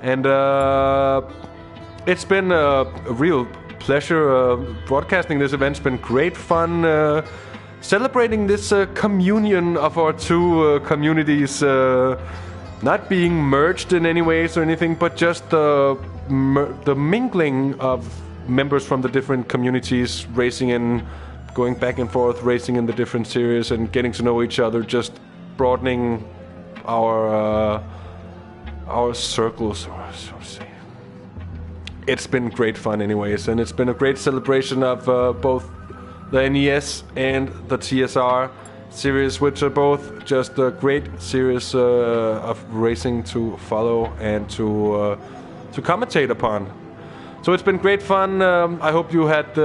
And it's been a real pleasure broadcasting this event. It's been great fun. Celebrating this communion of our two communities, not being merged in any ways or anything, but just the mingling of members from the different communities, racing and going back and forth, racing in the different series and getting to know each other, just broadening our circles, so to say. It's been great fun anyways, and it's been a great celebration of both the NES and the TSR series, which are both just a great series of racing to follow and to commentate upon. So it's been great fun. I hope you had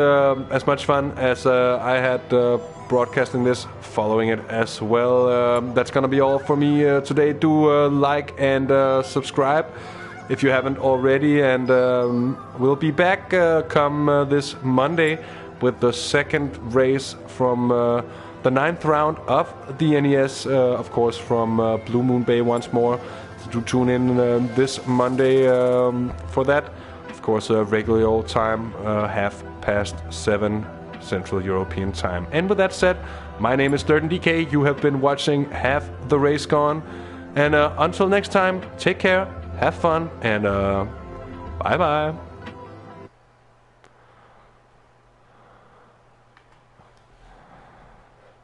as much fun as I had broadcasting this, following it as well. That's gonna be all for me today. Do like and subscribe if you haven't already, and we'll be back come this Monday with the second race from the 9th round of the NES, of course, from Blue Moon Bay once more. Do tune in this Monday for that. Of course, regular old time, 7:30 Central European Time. And with that said, my name is DirtenDK. You have been watching Have the Race Gone. And until next time, take care, have fun, and bye-bye.